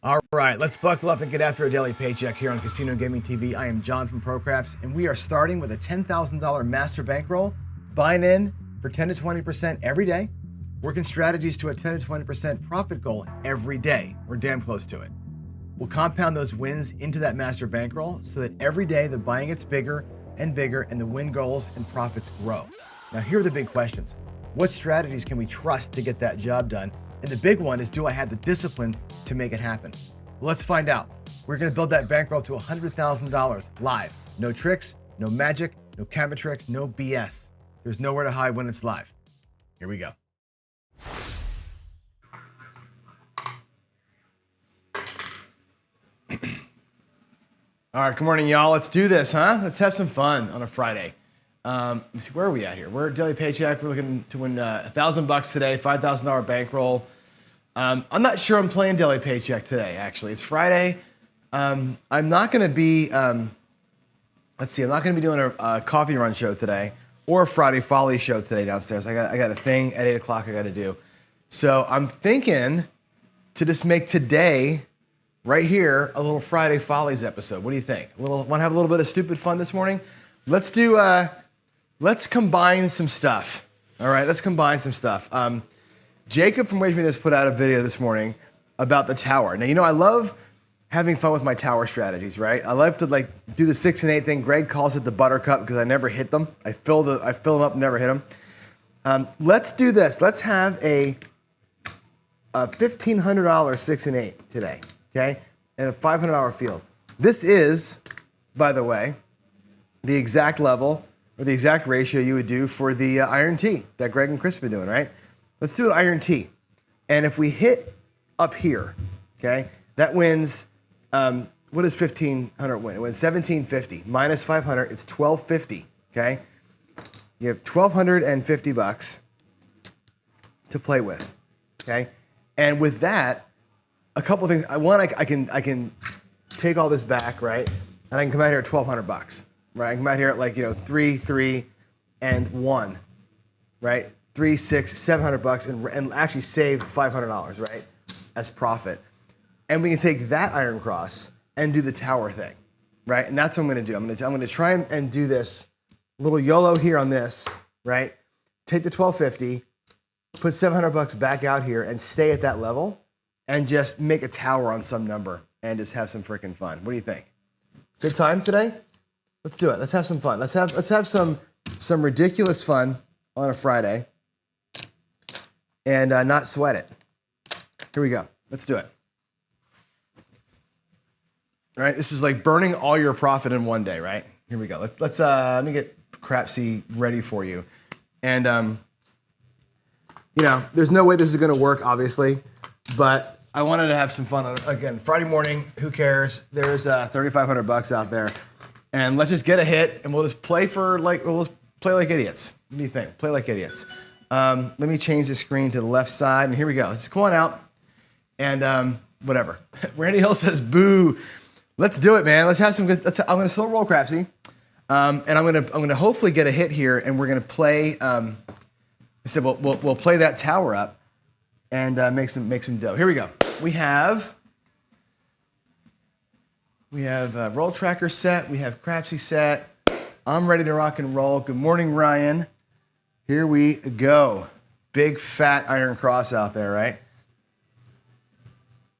All right, let's buckle up and get after a daily paycheck here on Casino Gaming TV. I am John from ProCraps, and we are starting with a $10,000 master bankroll, buying in for 10 to 20% every day, working strategies to a 10 to 20% profit goal every day. We're damn close to it. We'll compound those wins into that master bankroll so that every day the buying gets bigger and bigger and the win goals and profits grow. Now, here are the big questions. What strategies can we trust to get that job done? And the big one is, do I have the discipline to make it happen? Well, let's find out. We're going to build that bankroll to $100,000 live. No tricks, no magic, no camera tricks, no BS. There's nowhere to hide when it's live. Here we go. All right, good morning, y'all. Let's do this, huh? Let's have some fun on a Friday. Let me see, where are we at here? We're at Daily Paycheck. We're looking to win $1,000 today, $5,000 bankroll. I'm not sure I'm playing Daily Paycheck today, actually. It's Friday. I'm not going to be, let's see, I'm not going to be doing a coffee run show today or a Friday Folly show today downstairs. I got a thing at 8 o'clock I got to do. So I'm thinking to just make today, right here, a little Friday Follies episode. What do you think? Want to have a little bit of stupid fun this morning? Let's do, let's combine some stuff. All right, let's combine some stuff. Jacob from Wait For Me This put out a video this morning about the tower. Now, you know, I love having fun with my tower strategies, right? I love to do the 6 and 8 thing. Greg calls it the buttercup because I never hit them. I fill them up, never hit them. Let's do this. Let's have a $1,500 6 and 8 today, okay? And a $500 field. This is, by the way, the exact level or the exact ratio you would do for the iron T that Greg and Chris have been doing, right? Let's do an iron T. And if we hit up here, okay, that wins, what does 1,500 win? It wins 1,750 minus 500, it's 1,250, okay? You have $1,250 to play with, okay? And with that, a couple things. One, I can take all this back, right? And I can come out here at $1,200, right? I can come out here at 3, 3, and 1, right? 3, 6, $700 and actually save $500, right? As profit. And we can take that iron cross and do the tower thing, right? And that's what I'm gonna do. I'm gonna try and do this little YOLO here on this, right? Take the 1,250, put $700 back out here and stay at that level and just make a tower on some number and just have some freaking fun. What do you think? Good time today? Let's do it. Let's have some fun. Let's have some ridiculous fun on a Friday and not sweat it. Here we go. Let's do it. All right, this is like burning all your profit in one day, right? Here we go. Let me get Crapsy ready for you. And you know, there's no way this is gonna work, obviously, but I wanted to have some fun on it. Again, Friday morning, who cares? There's $3,500 out there. And let's just get a hit and we'll just play like idiots. What do you think? Play like idiots. Let me change the screen to the left side, and here we go. Let's just come on out, and whatever. Randy Hill says, boo. Let's do it, man. Let's have some good, I'm gonna slow roll Crapsy, and I'm gonna hopefully get a hit here, and we're gonna play, I said we'll play that tower up, and make some dough. Here we go. We have roll tracker set, we have Crapsy set. I'm ready to rock and roll. Good morning, Ryan. Here we go. Big fat iron cross out there, right?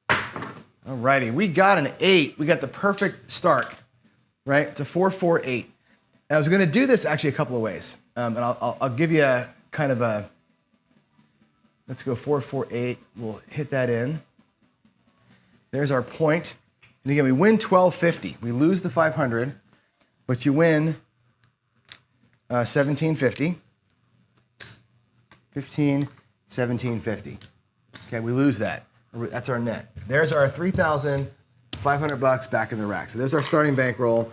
All righty, we got an 8. We got the perfect start, right? It's a 4-4-8. And I was gonna do this actually a couple of ways. And I'll give you a kind of a, let's go 4-4-8. We'll hit that in. There's our point. And again, we win 1,250. We lose the 500, but you win 1,750. 1750. Okay, we lose that. That's our net. There's our $3,500 back in the rack. So there's our starting bankroll.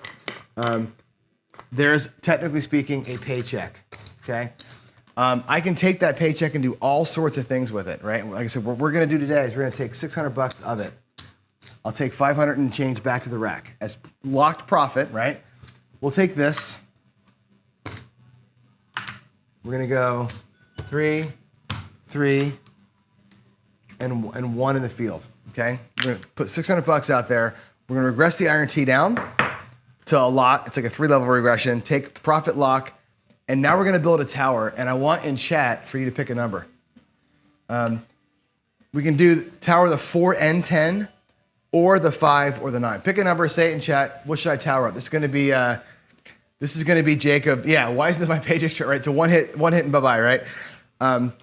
There's, technically speaking, a paycheck. Okay, I can take that paycheck and do all sorts of things with it, right? Like I said, what we're going to do today is we're going to take $600 of it. I'll take 500 and change back to the rack as locked profit, right? We'll take this. We're going to go 3, 3, and 1 in the field. okay? We're gonna put 600 bucks out there. We're gonna regress the iron T down to a lot. It's like a 3-level regression. Take profit lock, and now we're gonna build a tower, and I want in chat for you to pick a number. We can do tower the 4 and 10, or the 5 or the 9. Pick a number, say it in chat. What should I tower up? This is gonna be Jacob. Yeah, why isn't this my paycheck chart, right? So one hit and bye-bye, right?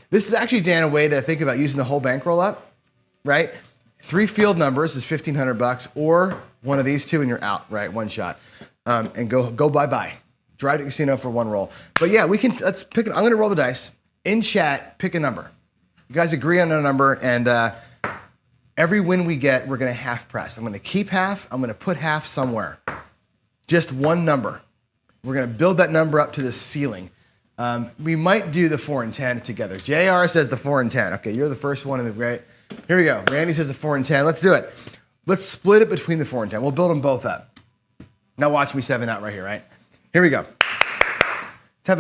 This is actually, Dan, a way to think about using the whole bankroll up, right? 3 field numbers is 1,500 bucks, or one of these two and you're out, right? One shot. And go bye-bye. Drive to casino for 1 roll. But yeah, let's pick I'm gonna roll the dice. In chat, pick a number. You guys agree on a number, and every win we get, we're gonna half press. I'm gonna keep half, I'm gonna put half somewhere. Just one number. We're gonna build that number up to the ceiling. We might do the 4 and 10 together. JR says the 4 and 10. Okay, you're the first one in the great. Here we go. Randy says the 4 and 10. Let's do it. Let's split it between the 4 and 10. We'll build them both up. Now watch me 7 out right here, right? Here we go. Let's have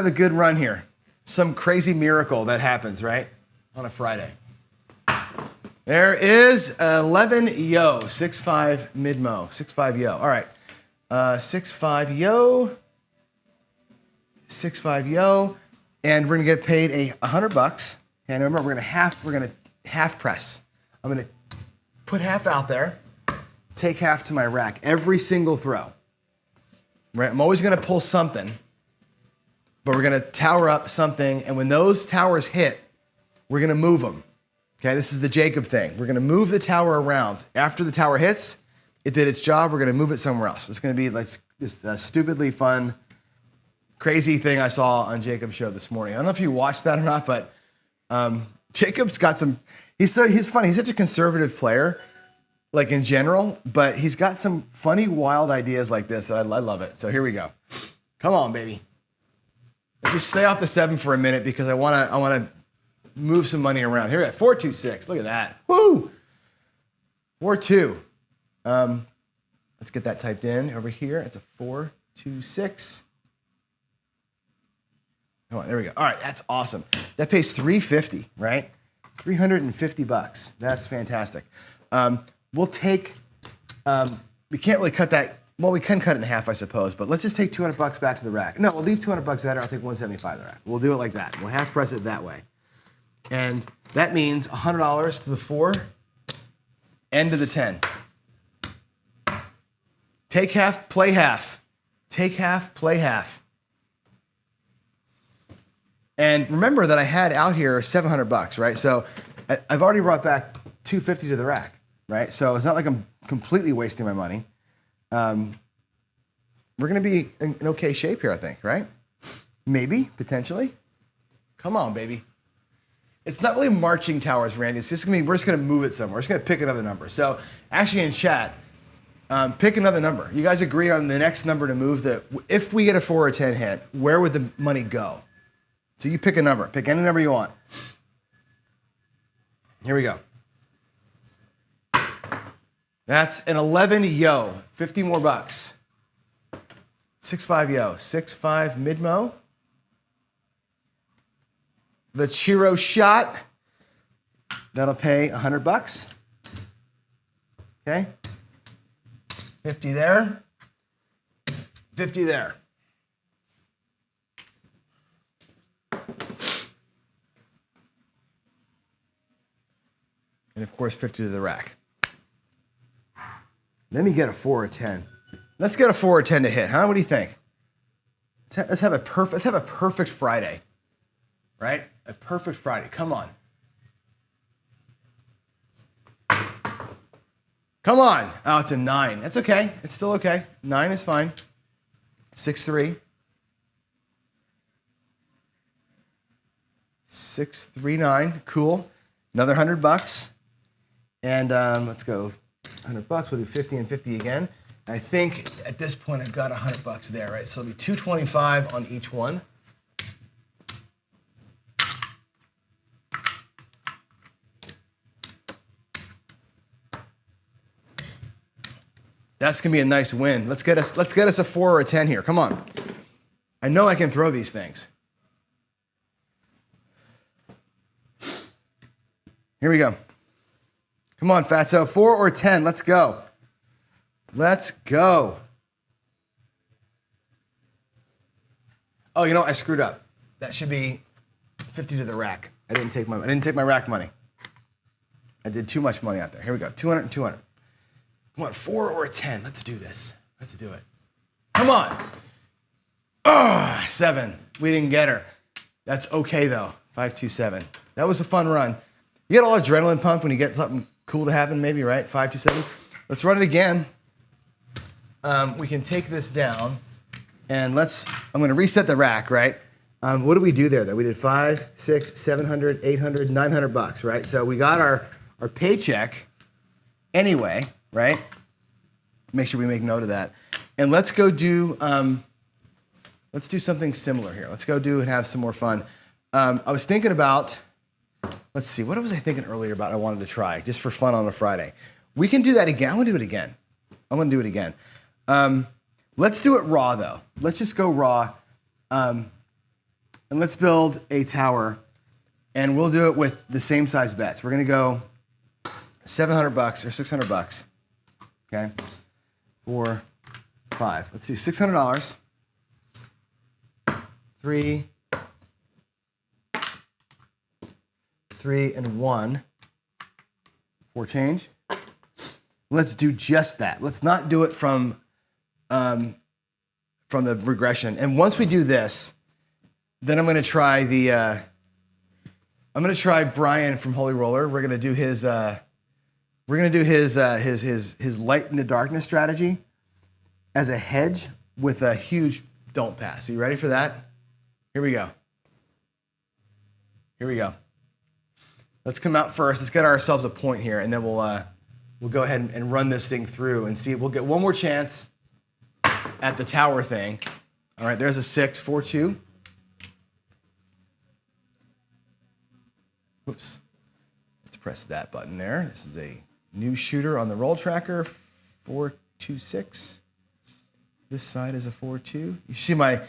a good run here. Some crazy miracle that happens, right? On a Friday. There is 11 yo, 6-5 mid-mo, 6-5 yo. All right, 6-5 yo, 6-5 yo, and we're gonna get paid 100 bucks. And remember, we're gonna half press. I'm gonna put half out there, take half to my rack every single throw. Right? I'm always gonna pull something, but we're gonna tower up something, and when those towers hit, we're gonna move them. Okay, this is the Jacob thing. We're gonna move the tower around. After the tower hits, it did its job, we're gonna move it somewhere else. It's gonna be like this stupidly fun, crazy thing I saw on Jacob's show this morning. I don't know if you watched that or not, but Jacob's got some, he's funny. He's such a conservative player, like in general, but he's got some funny, wild ideas like this that I love it. So here we go. Come on, baby. Just stay off the 7 for a minute because I wanna move some money around. Here we go, 4-2-6. Look at that. Woo! 4-2. Let's get that typed in over here. It's a 4-2-6. Come on, there we go. All right, that's awesome. That pays $350, right? 350 bucks. That's fantastic. We'll take. We can't really cut that. Well, we can cut it in half, I suppose. But let's just take 200 bucks back to the rack. No, we'll leave 200 bucks there. I'll take 175 to the rack. We'll do it like that. We'll half press it that way. And that means $100 to the 4 and to the 10. Take half, play half. Take half, play half. And remember that I had out here 700 bucks, right? So I've already brought back 250 to the rack, right? So it's not like I'm completely wasting my money. We're gonna be in okay shape here, I think, right? Maybe, potentially. Come on, baby. It's not really marching towers, Randy. It's just gonna be, we're just gonna move it somewhere. We're just gonna pick another number. So actually in chat, pick another number. You guys agree on the next number to move if we get a 4 or 10 hit, where would the money go? So you pick a number. Pick any number you want. Here we go. That's an 11 yo, 50 more bucks. 6-5 yo, 6-5 mid-mo. The Chiro shot, that'll pay 100 bucks. Okay. 50 there, 50 there. And of course, 50 to the rack. Let me get a 4 or 10. Let's get a 4 or 10 to hit, huh? What do you think? Let's have a perfect Friday, right? A perfect Friday. Come on. Come on. Oh, it's a 9. That's okay. It's still okay. 9 is fine. 6-3. 6-3-9. Cool. Another 100 bucks. And let's go 100 bucks. We'll do 50 and 50 again. I think at this point I've got 100 bucks there, right? So it'll be 225 on each one. That's gonna be a nice win. Let's get us a 4 or a 10 here. Come on. I know I can throw these things. Here we go. Come on, Fatso. 4 or 10. Let's go. Let's go. Oh, you know, I screwed up. That should be 50 to the rack. I didn't take my rack money. I did too much money out there. Here we go. 200 and 200. Come on, 4 or 10. Let's do this. Let's do it. Come on. Oh, 7. We didn't get her. That's okay though. 527. That was a fun run. You get all adrenaline pumped when you get something cool to happen, maybe, right? 527. Let's run it again. We can take this down and I'm going to reset the rack, right? What did we do there? We did 5, 6, 700, 800, 900 bucks, right? So we got our paycheck anyway, right? Make sure we make note of that. And let's go do, let's do something similar here. Let's go do and have some more fun. I was thinking about, let's see, what was I thinking earlier about I wanted to try, just for fun on a Friday? We can do that again. I'm gonna do it again. Let's do it raw though. Let's just go raw. And let's build a tower and we'll do it with the same size bets. We're gonna go 700 bucks or 600 bucks, okay? 4, 5. Let's do $600. 3 and 1 for change. Let's do just that. Let's not do it from the regression. And once we do this, then I'm going to try Brian from Holy Roller. We're going to do his light in the darkness strategy as a hedge with a huge don't pass. Are you ready for that? Here we go. Let's come out first. Let's get ourselves a point here, and then we'll go ahead and run this thing through and see. We'll get one more chance at the tower thing. All right, there's a 6, 4, 2. Whoops. Let's press that button there. This is a new shooter on the roll tracker, 4, 2, 6. This side is a 4, 2. You see my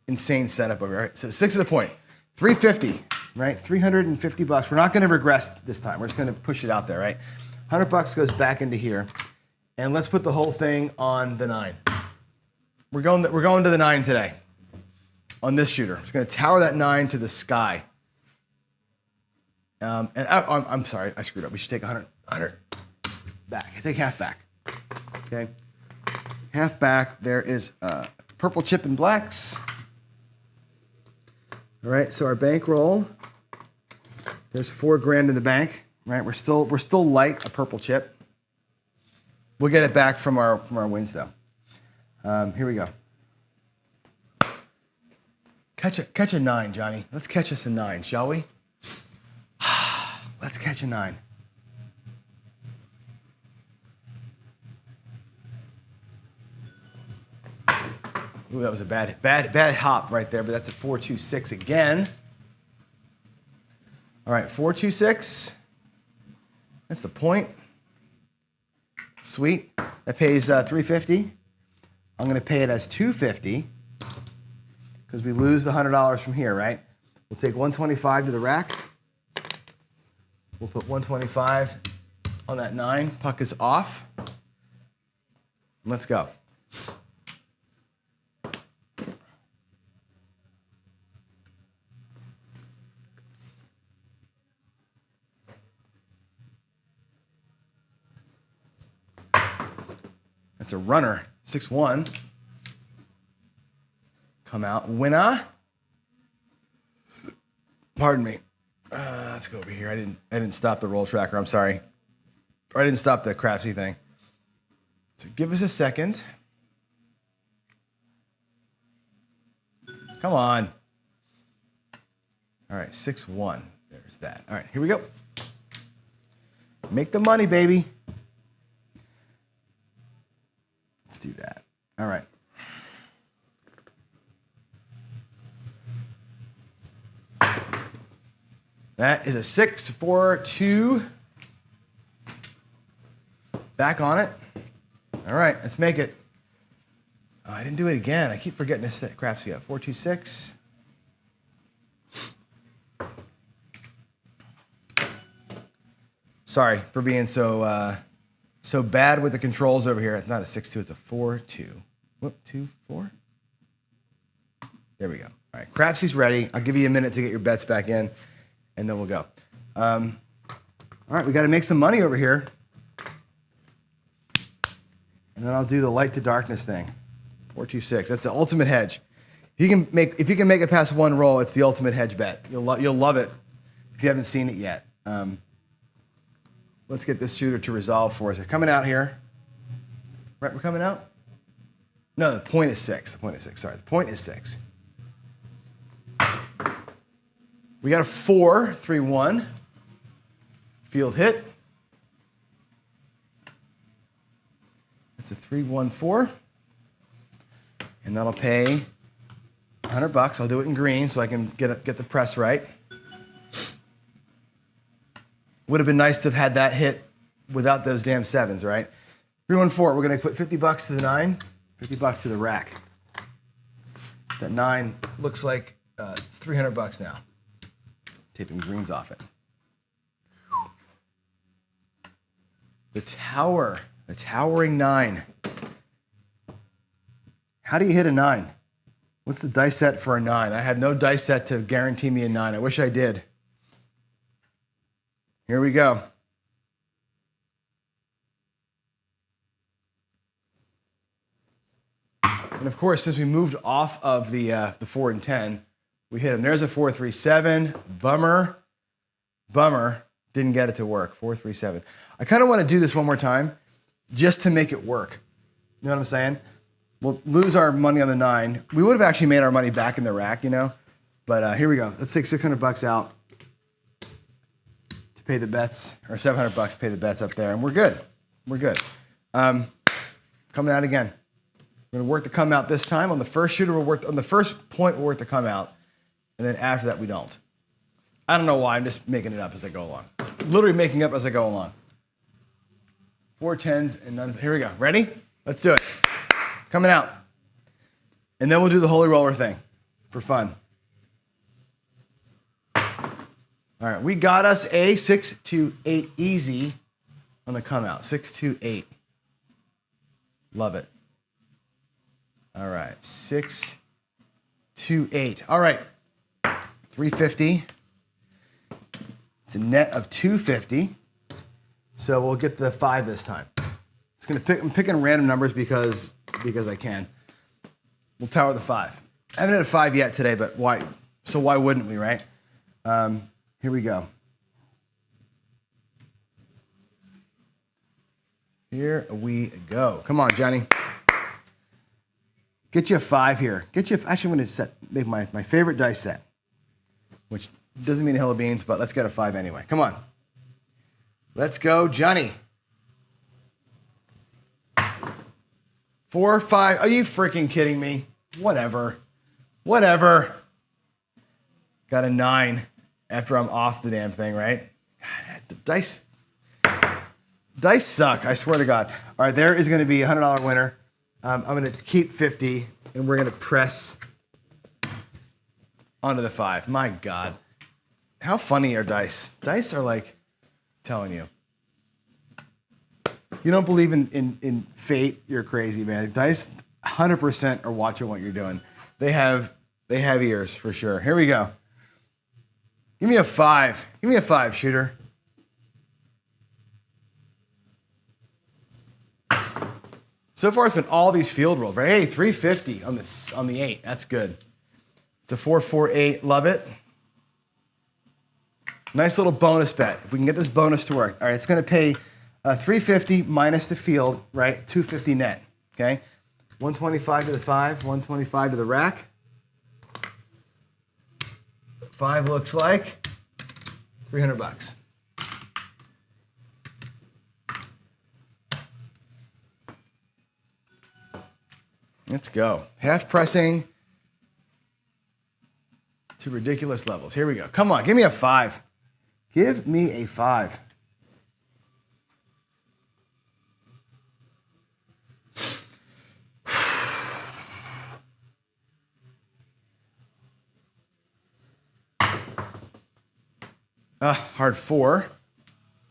insane setup over here. Right? So 6 is the point. 350, right? 350 bucks. We're not going to regress this time. We're just going to push it out there, right? 100 bucks goes back into here. And let's put the whole thing on the 9. We're going to the 9 today on this shooter. It's going to tower that 9 to the sky. I'm sorry, I screwed up. We should take 100 back. Take half back. Okay. Half back. There is purple chip and blacks. All right, so our bankroll, there's $4,000 in the bank, right? We're still light a purple chip. We'll get it back from our wins though. Here we go. Catch a 9, Johnny. Let's catch us a 9, shall we? Let's catch a 9. Ooh, that was a bad hop right there, but that's a 4-2-6 again. All right, 4-2-6. That's the point. Sweet. That pays $350. I'm going to pay it as $250 because we lose the $100 from here, right? We'll take 125 to the rack. We'll put 125 on that 9. Puck is off. Let's go. That's a runner, 6-1. Come out, winner. Pardon me. Let's go over here. I didn't stop the roll tracker. I'm sorry. Or I didn't stop the craftsy thing. So give us a second. Come on. All right, 6-1. There's that. All right, here we go. Make the money, baby. Let's do that. All right. That is a 6-4-2. Back on it. All right, let's make it. Oh, I didn't do it again. I keep forgetting to set crapsy up. 4-2-6. Sorry for being so so bad with the controls over here. It's not a 6-2, it's a 4-2. Whoop, 2-4. There we go. All right, Crapsy's ready. I'll give you a minute to get your bets back in, and then we'll go. All right, we got to make some money over here. And then I'll do the light to darkness thing. 4-2-6. That's the ultimate hedge. If you can make it past one roll, it's the ultimate hedge bet. You'll love it if you haven't seen it yet. Let's get this shooter to resolve for us. They're coming out here. Right, we're coming out? No, the point is 6. The point is 6. Sorry, the point is 6. We got a 4-3-1. Field hit. It's a 3-1-4. And that'll pay $100. I'll do it in green so I can get the press right. Would have been nice to have had that hit without those damn 7s, right? 3-1-4. We're going to put $50 to the 9, $50 to the rack. That 9 looks like $300 now. Taking greens off it. The tower, the towering 9. How do you hit a 9? What's the dice set for a 9? I have no dice set to guarantee me a 9. I wish I did. Here we go. And of course, since we moved off of the 4 and 10, we hit him. There's a 4-3-7. Bummer. Bummer. Didn't get it to work. 4-3-7. I kind of want to do this one more time just to make it work. You know what I'm saying? We'll lose our money on the 9. We would have actually made our money back in the rack, you know? But here we go. Let's take $600 out to pay the bets, or $700 to pay the bets up there, and we're good. We're good. Coming out again. We're going to work the come out this time. On the first shooter, on the first point, we'll work the come out. And then after that, we don't. I don't know why. I'm just making it up as I go along. Just literally making up as I go along. 4 10s and none. Here we go. Ready? Let's do it. Coming out. And then we'll do the holy roller thing for fun. All right. We got us a 6-2-8 easy on the come out. 6-2-8. Love it. All right. 6-2-8. All right. 350. It's a net of 250. So we'll get the 5 this time. It's gonna I'm picking random numbers because I can. We'll tower the 5. I haven't had a 5 yet today, but why? So why wouldn't we, right? Here we go. Here we go. Come on, Johnny. Get you a 5 here. Actually, I'm going to make my favorite dice set, which doesn't mean a hill of beans, but let's get a 5 anyway. Come on. Let's go, Johnny. 4, 5. Are you freaking kidding me? Whatever. Got a 9 after I'm off the damn thing, right? God, the dice suck, I swear to God. All right, there is going to be a $100 winner. I'm going to keep 50, and we're going to press onto the 5. My God. How funny are dice? Dice are like, telling you. You don't believe in fate, you're crazy, man. Dice 100% are watching what you're doing. They have ears for sure. Here we go. Give me a 5. Give me a 5, shooter. So far, it's been all these field rolls, right? Hey, 350 on the 8. That's good. It's a 4-4-8. Love it. Nice little bonus bet. If we can get this bonus to work. All right, it's going to pay 350 minus the field, right? 250 net. Okay. 125 to the 5. 125 to the rack. 5 looks like $300. Let's go. Half pressing to ridiculous levels. Here we go. Come on, give me a 5. Give me a 5. Hard 4.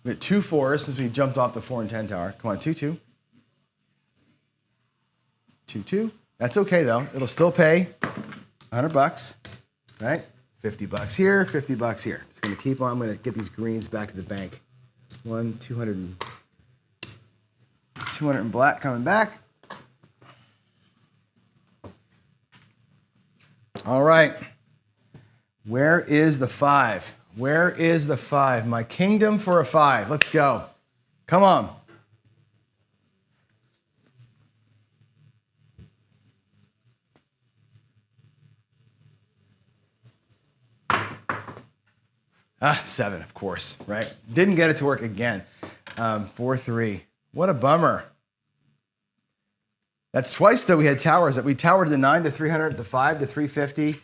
We had 2 4s since we jumped off the 4 and 10 tower. Come on, 2 2. 2 2. That's okay though. It'll still pay $100, right? $50 here, $50 here. Just gonna keep on. I'm gonna get these greens back to the bank. 200 in black coming back. All right. Where is the 5? Where is the 5? My kingdom for a 5. Let's go. Come on. Ah, 7, of course, right? Didn't get it to work again. 4 3. What a bummer. That's twice that we had towers. We towered the 9 to 300, the 5 to 350,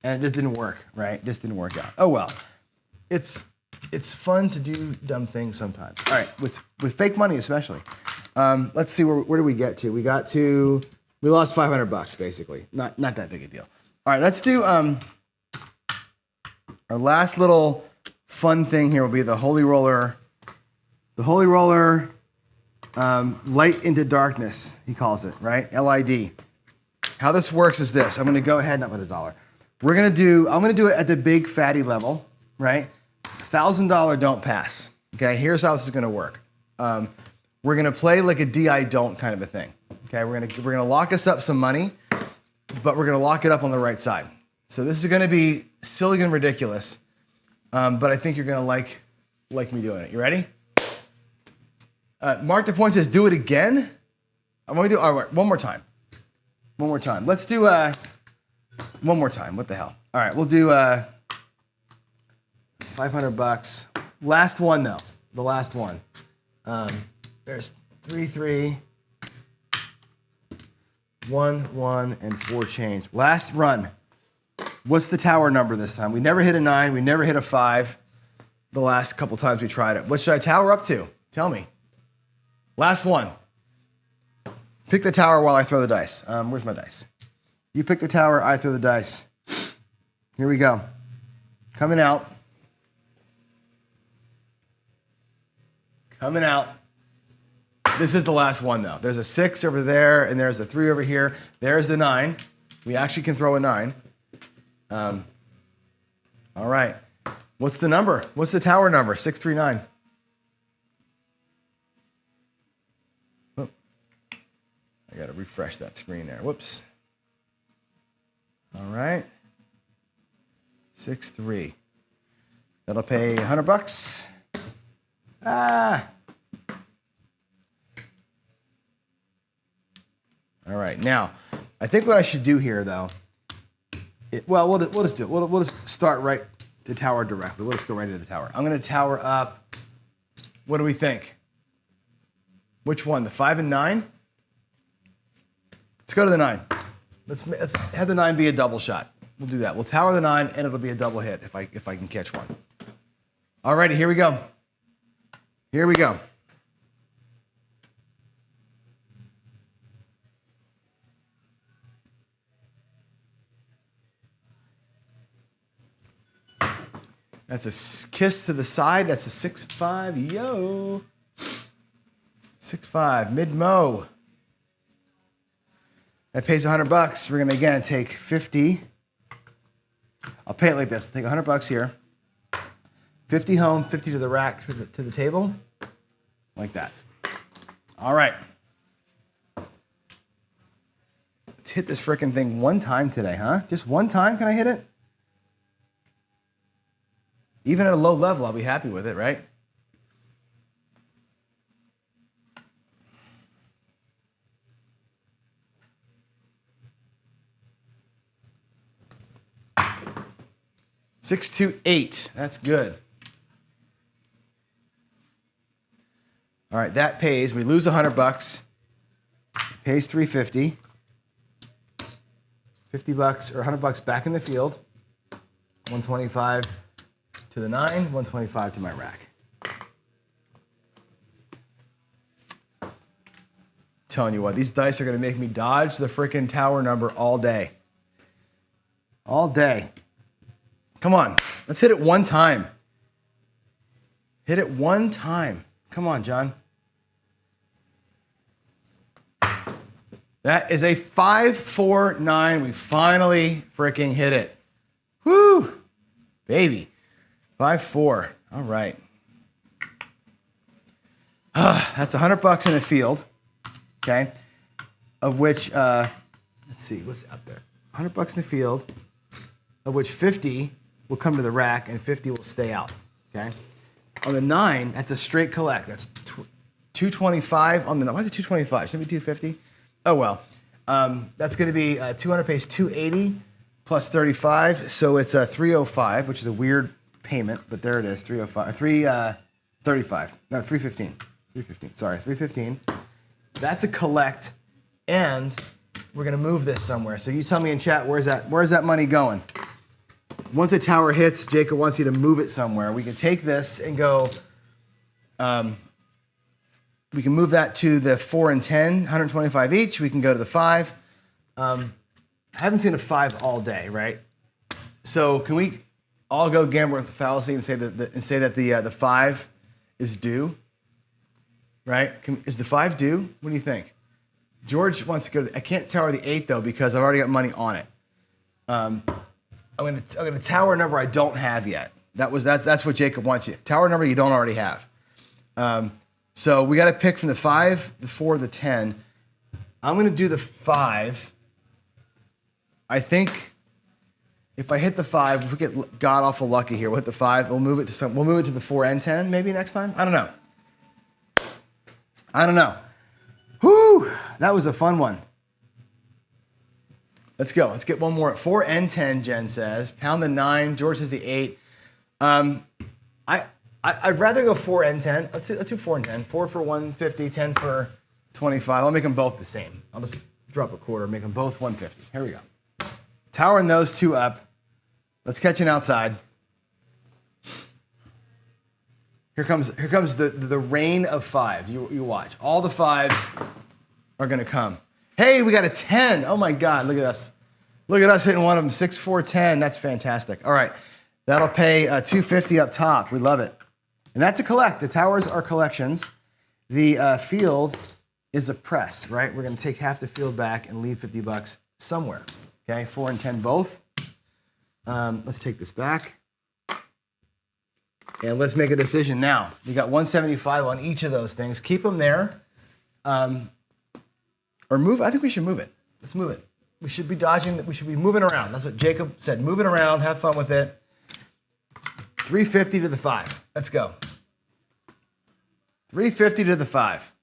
and it just didn't work, right? Just didn't work out. Oh well. It's fun to do dumb things sometimes. All right, with fake money especially. Let's see, where do we get to? We lost $500 basically. Not that big a deal. All right, let's do our last little fun thing here will be the Holy Roller. The Holy Roller light into darkness, he calls it, right? LID. How this works is this. I'm gonna go ahead, not with $1. I'm gonna do it at the big fatty level, right? $1,000 don't pass. Okay, here's how this is gonna work. We're gonna play like a DI don't kind of a thing. Okay, we're gonna lock us up some money, but we're gonna lock it up on the right side. So this is gonna be silly and ridiculous, but I think you're gonna like me doing it. You ready? Mark the point says, do it again. I'm gonna do all right, one more time. One more time. Let's do one more time. What the hell? All right, we'll do $500. Last one though. The last one. There's 3 3, 1 1, and 4 change. Last run. What's the tower number this time? We never hit a 9. We never hit a 5. The last couple times we tried it. What should I tower up to? Tell me. Last one. Pick the tower while I throw the dice. Where's my dice? You pick the tower, I throw the dice. Here we go. Coming out. Coming out. This is the last one though. There's a 6 over there and there's a 3 over here. There's the 9. We actually can throw a 9. All right. What's the number? What's the tower number? 639. Oh, I got to refresh that screen there. Whoops. All right. 6-3. That'll pay $100. Ah. All right. Now, I think what I should do here, though. We'll just do it. We'll just start right to tower directly. We'll just go right into the tower. I'm going to tower up. What do we think? Which one? The 5 and 9? Let's go to the 9. Let's have the 9 be a double shot. We'll do that. We'll tower the 9, and it'll be a double hit if I can catch one. All righty, here we go. Here we go. That's a kiss to the side. That's a 6-5. Yo. 6-5. Mid-mo. That pays $100. We're going to, again, take 50. I'll pay it like this. I'll take $100 here. 50 home, 50 to the rack, to the table. Like that. All right. Let's hit this frickin' thing one time today, huh? Just one time? Can I hit it? Even at a low level, I'll be happy with it, right? $6 to 8. That's good. All right, that pays. We lose $100. Pays $350. $50 or $100 back in the field. 125 to the 9, 125 to my rack. Telling you what, these dice are going to make me dodge the frickin' tower number all day. All day. Come on, let's hit it one time. Hit it one time. Come on, John. That is a 549. We finally freaking hit it. Woo! Baby. 5-4. All right. That's $100 in the field. Okay. Of which, let's see, what's out there? $100 in the field, of which 50 will come to the rack and 50 will stay out. Okay. On the 9, that's a straight collect. That's 225 on the 9. Why is it 225? Shouldn't it be 250? Oh, well. That's going to be 200 pays 280 plus 35. So it's a 305, which is a weird payment, but there it is. 305. 335. No, 315. 315. Sorry, 315. That's a collect, and we're going to move this somewhere. So you tell me in chat, where's that money going? Once a tower hits, Jacob wants you to move it somewhere. We can take this and go, we can move that to the 4 and 10, 125 each. We can go to the 5. I haven't seen a 5 all day, right? So can we all go gamble with the fallacy and say that the 5 is due, right? Is the 5 due? What do you think? George wants to go. I can't tower the 8 though because I've already got money on it. I'm gonna tower a number I don't have yet. That's what Jacob wants you. Tower a number you don't already have. So we got to pick from the 5, the 4, the 10. I'm gonna do the 5. I think if I hit the 5, if we get god awful lucky here, we'll hit the 5. We'll move it to the 4 and 10 maybe next time. I don't know. Whew, that was a fun one. Let's go. Let's get one more. 4 and 10, Jen says. Pound the 9. George says the 8. I'd rather go 4 and 10. Let's do 4 and 10. 4 for 150, 10 for 25. I'll make them both the same. I'll just drop a quarter, make them both 150. Here we go. Towering those 2 up. Let's catch an outside. Here comes the rain of 5s. You watch. All the 5s are going to come. Hey, we got a 10. Oh my God, look at us. Look at us hitting one of them. 6, 4, 10. That's fantastic. All right, that'll pay $250 up top. We love it. And that's a collect. The towers are collections. The field is a press, right? We're going to take half the field back and leave $50 somewhere. Okay, 4 and 10 both. Let's take this back. And let's make a decision now. We got 175 on each of those things. Keep them there. Or move. I think we should move it. Let's move it. We should be dodging. We should be moving around. That's what Jacob said. Move it around. Have fun with it. 350 to the 5. Let's go. 350 to the 5.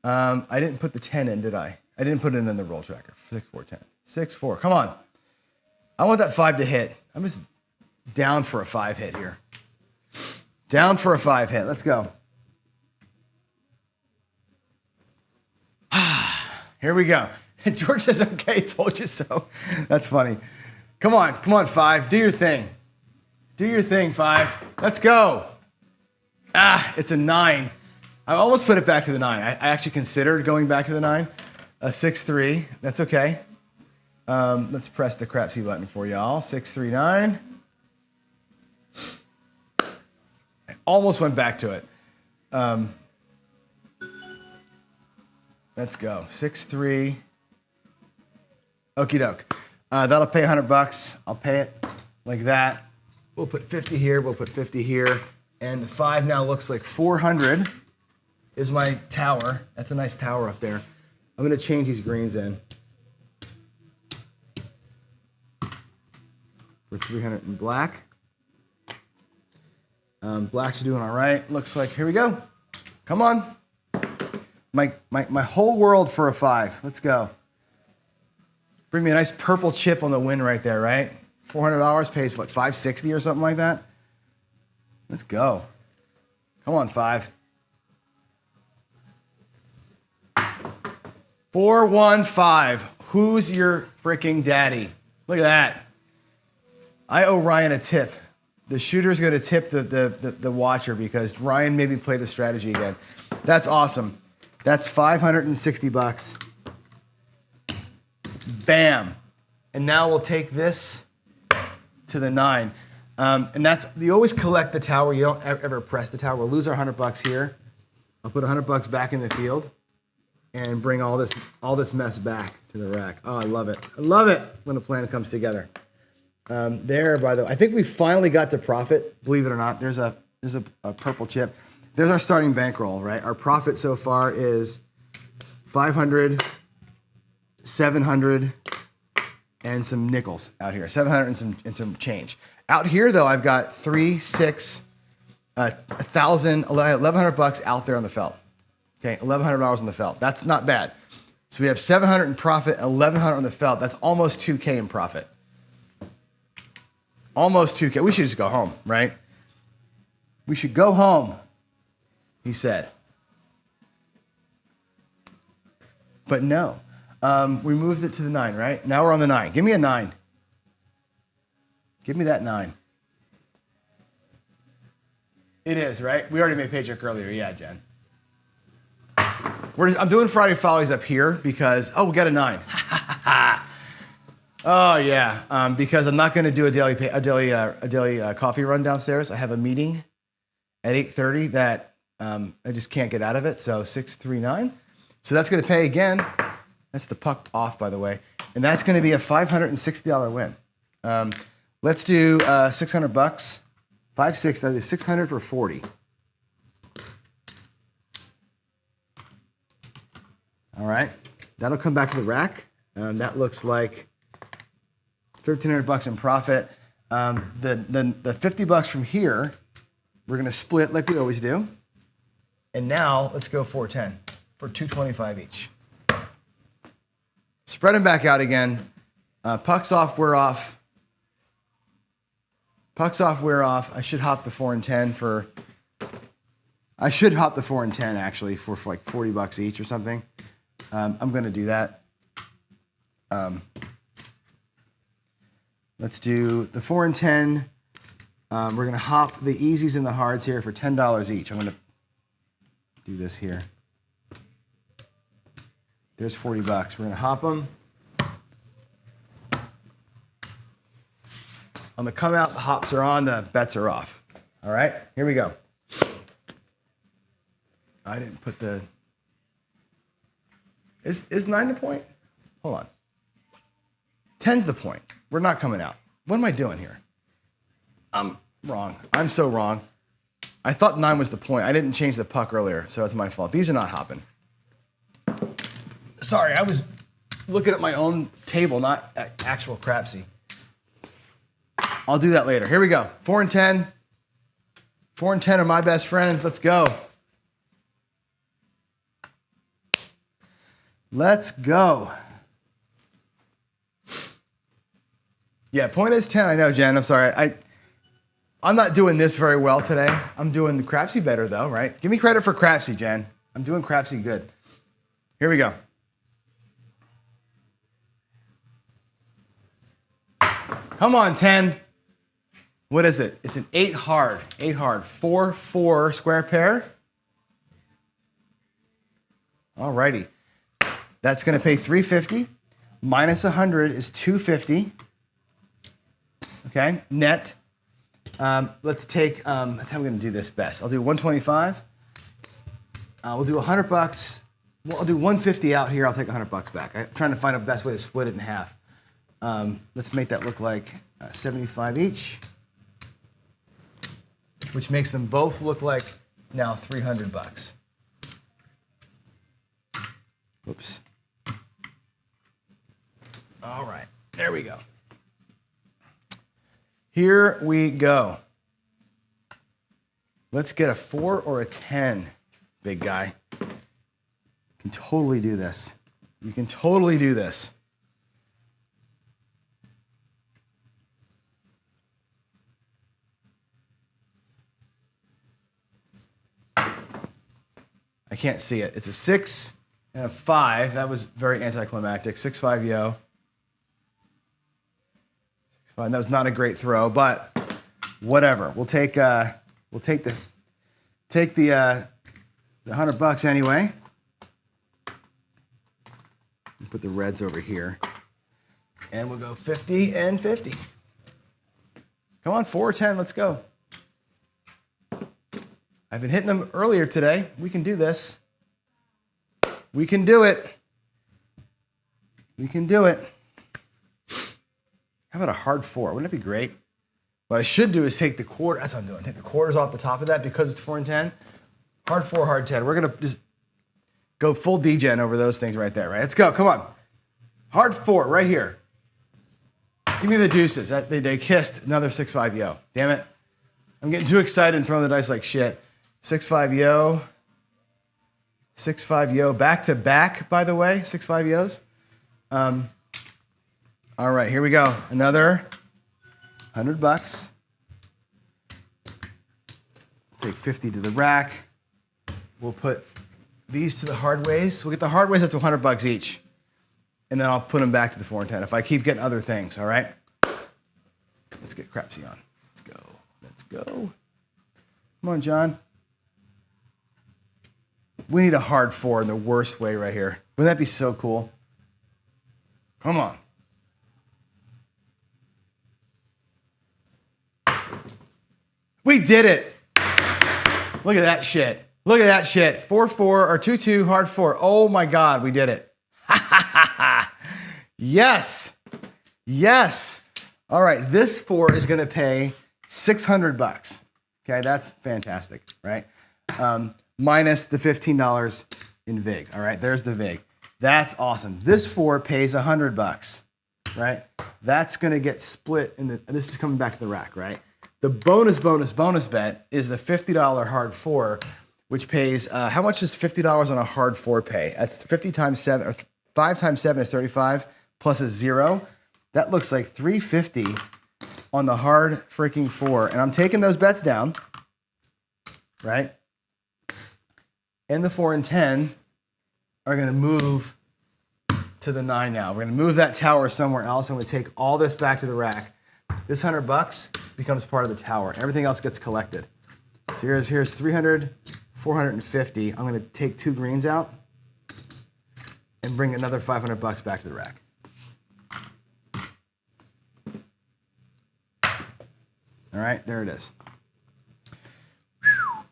I didn't put the 10 in, did I? I didn't put it in the roll tracker. 6, 4, 10. 6, 4. Come on. I want that 5 to hit. I'm just down for a 5 hit here. Down for a 5 hit. Let's go. Here we go. George says, okay, told you so. That's funny. Come on, 5. Do your thing. Do your thing, 5. Let's go. It's a 9. I almost put it back to the 9. I actually considered going back to the 9. A 6, 3. That's okay. Let's press the crapsy button for y'all. 6, 3, 9. I almost went back to it. Let's go. 6, 3. Okie doke. That'll pay $100. I'll pay it like that. We'll put 50 here. We'll put 50 here. And the 5 now looks like 400 is my tower. That's a nice tower up there. I'm going to change these greens in for 300 in black. Blacks are doing all right. Looks like, here we go. Come on. My whole world for a 5. Let's go. Bring me a nice purple chip on the win right there, right? $400 pays, what, $560 or something like that? Let's go. Come on, 5. 415. Who's your freaking daddy? Look at that. I owe Ryan a tip. The shooter's going to tip the watcher because Ryan made me play the strategy again. That's awesome. That's $560. Bam. And now we'll take this to the 9. And that's, you always collect the tower. You don't ever press the tower. We'll lose our $100 here. I'll put $100 back in the field and bring all this mess back to the rack. Oh, I love it. I love it when a plan comes together. There, by the way, I think we finally got to profit. Believe it or not, there's a purple chip. There's our starting bankroll, right? Our profit so far is 500, 700, and some nickels out here. 700 and some change. Out here, though, I've got 3, 6, 1,000, 1,100 bucks out there on the felt. Okay, $1,100 on the felt. That's not bad. So we have 700 in profit, 1,100 on the felt. That's almost 2K in profit. Almost 2K. We should just go home, right? We should go home, he said. But no, we moved it to the 9, right? Now we're on the 9. Give me a 9. Give me that 9. It is, right? We already made Paycheck earlier. Yeah, Jen. I'm doing Friday Follies up here because, oh, we got a 9. Oh, yeah, because I'm not going to do a daily coffee run downstairs. I have a meeting at 8:30 that I just can't get out of it, so 639. So that's going to pay again. That's the puck off, by the way. And that's going to be a $560 win. Let's do 600 bucks. 5, 6, that is 600 for 40. All right, that'll come back to the rack. That looks like 1,300 bucks in profit. The 50 bucks from here, we're gonna split like we always do. And now let's go 410 for 225 each. Spread them back out again. Pucks off, we're off. Pucks off, we're off. I should hop the 4 and 10 for. I should hop the 4 and 10 actually for like 40 bucks each or something. I'm gonna do that. Let's do the 4 and 10. We're gonna hop the easies and the hards here for $10 each. I'm gonna do this here. There's 40 bucks. We're gonna hop them. On the come out, the hops are on, the bets are off. All right, here we go. I didn't put the. Is 9 the point? Hold on. 10's the point. We're not coming out. What am I doing here? I'm wrong. I'm so wrong. I thought 9 was the point. I didn't change the puck earlier, so that's my fault. These are not hopping. Sorry, I was looking at my own table, not at actual crapsy. I'll do that later. Here we go. 4 and 10. 4 and 10 are my best friends. Let's go. Let's go. Yeah, point is 10. I know, Jen. I'm sorry. I'm not doing this very well today. I'm doing the crapsy better, though, right? Give me credit for crapsy, Jen. I'm doing crapsy good. Here we go. Come on, 10. What is it? It's an 8 hard. 8 hard. 4, 4 square pair. All righty. That's going to pay $350. Minus 100 is $250. Okay, net. Let's take. That's how we're going to do this best. I'll do 125. We'll do 100 bucks. Well, I'll do 150 out here. I'll take 100 bucks back. I'm trying to find a best way to split it in half. Let's make that look like 75 each, which makes them both look like now 300 bucks. Whoops. All right, there we go. Here we go. Let's get a 4 or a 10, big guy. You can totally do this. You can totally do this. I can't see it. It's a 6 and a 5. That was very anticlimactic. 6-5 yo. 6-5. That was not a great throw, but whatever. We'll take the 100 bucks anyway. Put the reds over here, and we'll go 50 and 50. Come on, 4 or 10, let's go. I've been hitting them earlier today. We can do this. We can do it. We can do it. How about a hard 4? Wouldn't that be great? What I should do is take the quarter. That's what I'm doing. Take the quarters off the top of that because it's 4 and 10. Hard 4, hard 10. We're going to just go full degen over those things right there, right? Let's go. Come on. Hard 4 right here. Give me the deuces. They kissed another 6-5 yo. Damn it. I'm getting too excited and throwing the dice like shit. 6-5 yo. 6-5 yo. Back to back, by the way. 6-5 yos. All right, here we go. Another $100. Take 50 to the rack. We'll put these to the hard ways. We'll get the hard ways up to $100 each. And then I'll put them back to the 4 and 10 if I keep getting other things, all right? Let's get Crapsy on. Let's go. Let's go. Come on, John. We need a hard 4 in the worst way right here. Wouldn't that be so cool? Come on. We did it. Look at that shit. Look at that shit. 4-4 or 2-2, hard 4. Oh my God, we did it. Yes. Yes. All right, this 4 is gonna pay $600. Okay, that's fantastic, right? Minus the $15 in VIG. All right, there's the VIG. That's awesome. This 4 pays $100, right? That's gonna get split in the, this is coming back to the rack, right? The bonus bet is the $50 hard 4, which pays, how much does $50 on a hard 4 pay? That's 50 times 7, or 5 times 7 is 35, plus a 0. That looks like $350 on the hard freaking 4. And I'm taking those bets down, right? And the 4 and 10 are gonna move to the 9 now. We're gonna move that tower somewhere else. I'm gonna take all this back to the rack. This $100 becomes part of the tower. Everything else gets collected. So here's 300, 450. I'm gonna take 2 greens out and bring another $500 back to the rack. All right, there it is.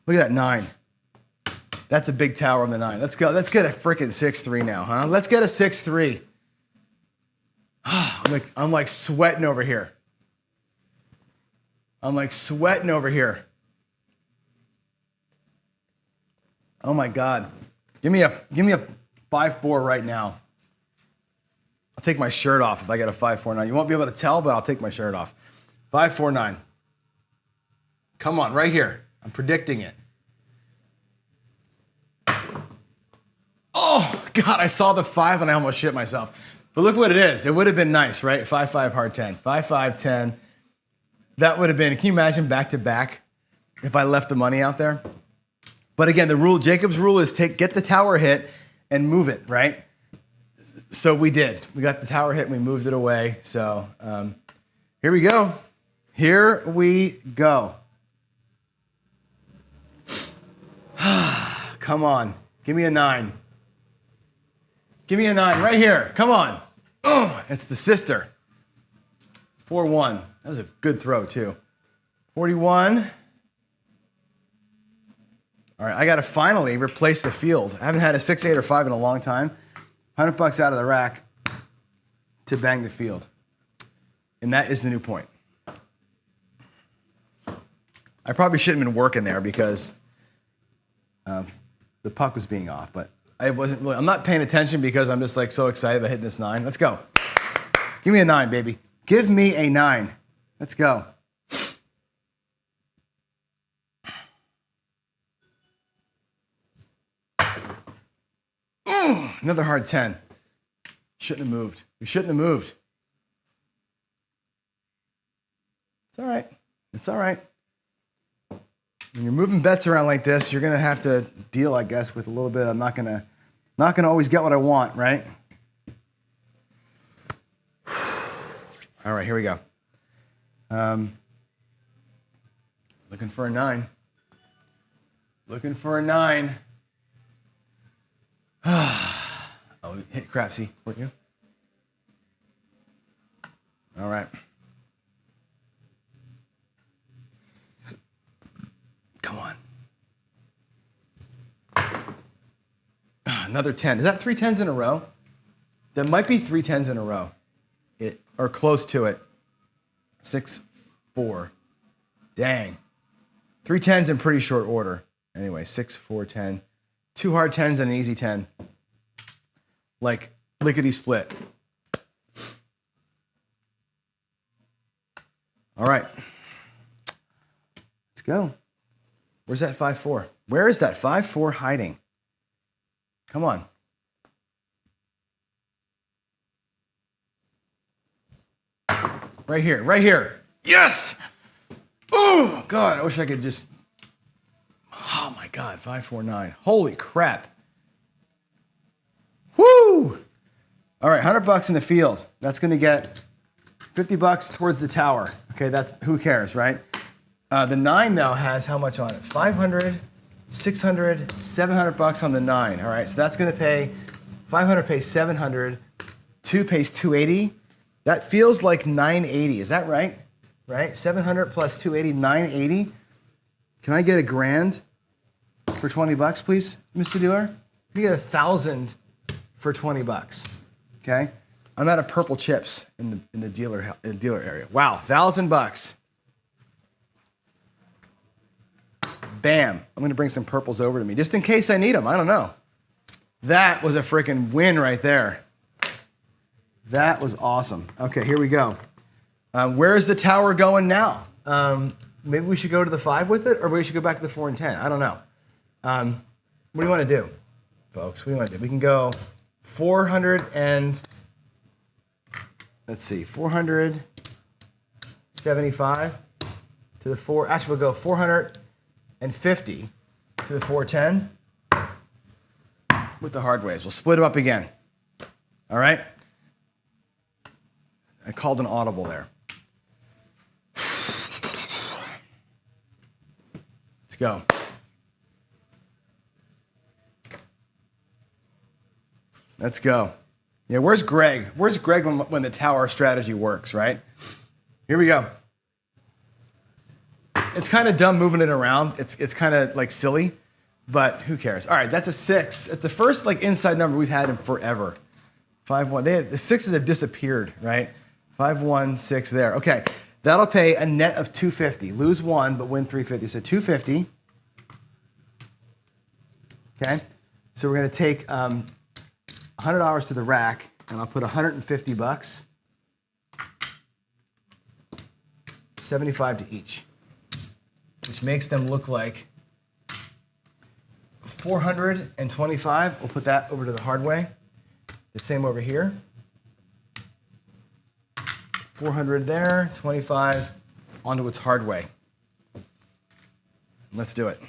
Look at that 9. That's a big tower on the 9. Let's go. Let's get a freaking 6-3 now, huh? Let's get a 6-3. I'm like sweating over here. I'm like sweating over here. Oh my God. Give me a 5-4 right now. I'll take my shirt off if I get a 5-4-9. You won't be able to tell, but I'll take my shirt off. 5-4-9. Come on, right here. I'm predicting it. Oh, God, I saw the 5 and I almost shit myself. But look what it is. It would have been nice, right? 5-5 hard 10. 5-5 10. That would have been, can you imagine back to back if I left the money out there? But again, the rule, Jacob's rule is get the tower hit and move it, right? So we did. We got the tower hit and we moved it away. So here we go. Here we go. Come on. Give me a 9. Give me a 9 right here. Come on. Oh, it's the sister. 4-1. That was a good throw, too. 41. All right, I got to finally replace the field. I haven't had a 6, 8, or 5 in a long time. $100 out of the rack to bang the field. And that is the new point. I probably shouldn't have been working there because the puck was being off, but I wasn't really, I'm not paying attention because I'm just like so excited about hitting this 9. Let's go. Give me a 9, baby. Give me a 9. Let's go. Another hard 10. Shouldn't have moved. We shouldn't have moved. It's all right. It's all right. When you're moving bets around like this, you're gonna have to deal, I guess, with a little bit. I'm not gonna always get what I want, right? All right, here we go. Looking for a 9. Looking for a 9. Oh, hit Crapsy, weren't you? All right. come on. Another 10. Is that 3 10s in a row? That might be 3 10s in a row. Or close to it. 6, 4. Dang. 3 10s in pretty short order. Anyway, 6, 4, 10. 2 hard 10s and an easy 10. Like lickety split. All right. Let's go. Where's that 5-4? Where is that 5-4 hiding? Come on. Right here, right here. Yes! Oh, God, I wish I could just... Oh, my God, 549. Holy crap. Woo! All right, $100 in the field. That's going to get $50 towards the tower. Okay, that's, who cares, right? The 9, though, has how much on it? 500, 600, $700 on the 9. All right, so that's going to pay 500 pays 700, 2 pays 280. That feels like 980. Is that right? Right? 700 plus 280, 980. Can I get a grand for $20, please, Mr. Dealer? You get 1,000 for $20. Okay? I'm out of purple chips in the dealer area. Wow, $1,000. Bam. I'm going to bring some purples over to me just in case I need them. I don't know. That was a freaking win right there. That was awesome. Okay, here we go. Where's the tower going now? Maybe we should go to the 5 with it, or we should go back to the 4 and 10. I don't know. What do you want to do, folks? What do you want to do? We can go 400 and, let's see, 475 to the 4. Actually, we'll go 450 to the 410 with the hard ways. We'll split them up again. All right? I called an audible there. Let's go. Let's go. Yeah, where's Greg? Where's Greg when the tower strategy works, right? Here we go. It's kind of dumb moving it around. It's kind of like silly, but who cares? All right, that's a 6. It's the first like inside number we've had in forever. 5-1. The 6s have disappeared, right? 5-1-6 there. Okay, that'll pay a net of 250. Lose 1, but win 350. So 250. Okay, so we're going to take $100 to the rack, and I'll put $150. 75 to each, which makes them look like 425. We'll put that over to the hard way. The same over here. 400 there, 25 onto its hard way. Let's do it.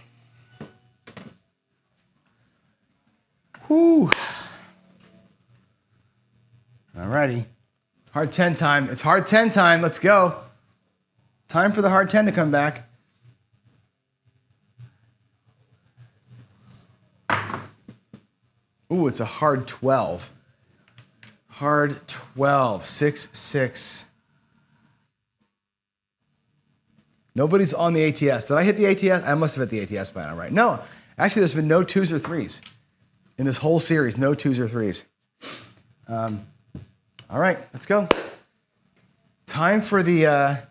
Whoo. All righty. Hard 10 time. It's hard 10 time. Let's go. Time for the hard 10 to come back. Ooh, it's a hard 12. Hard 12. 6, 6. Nobody's on the ATS. Did I hit the ATS? I must have hit the ATS by now, right? No. Actually, there's been no 2s or 3s in this whole series. No 2s or 3s. All right, let's go. Time for the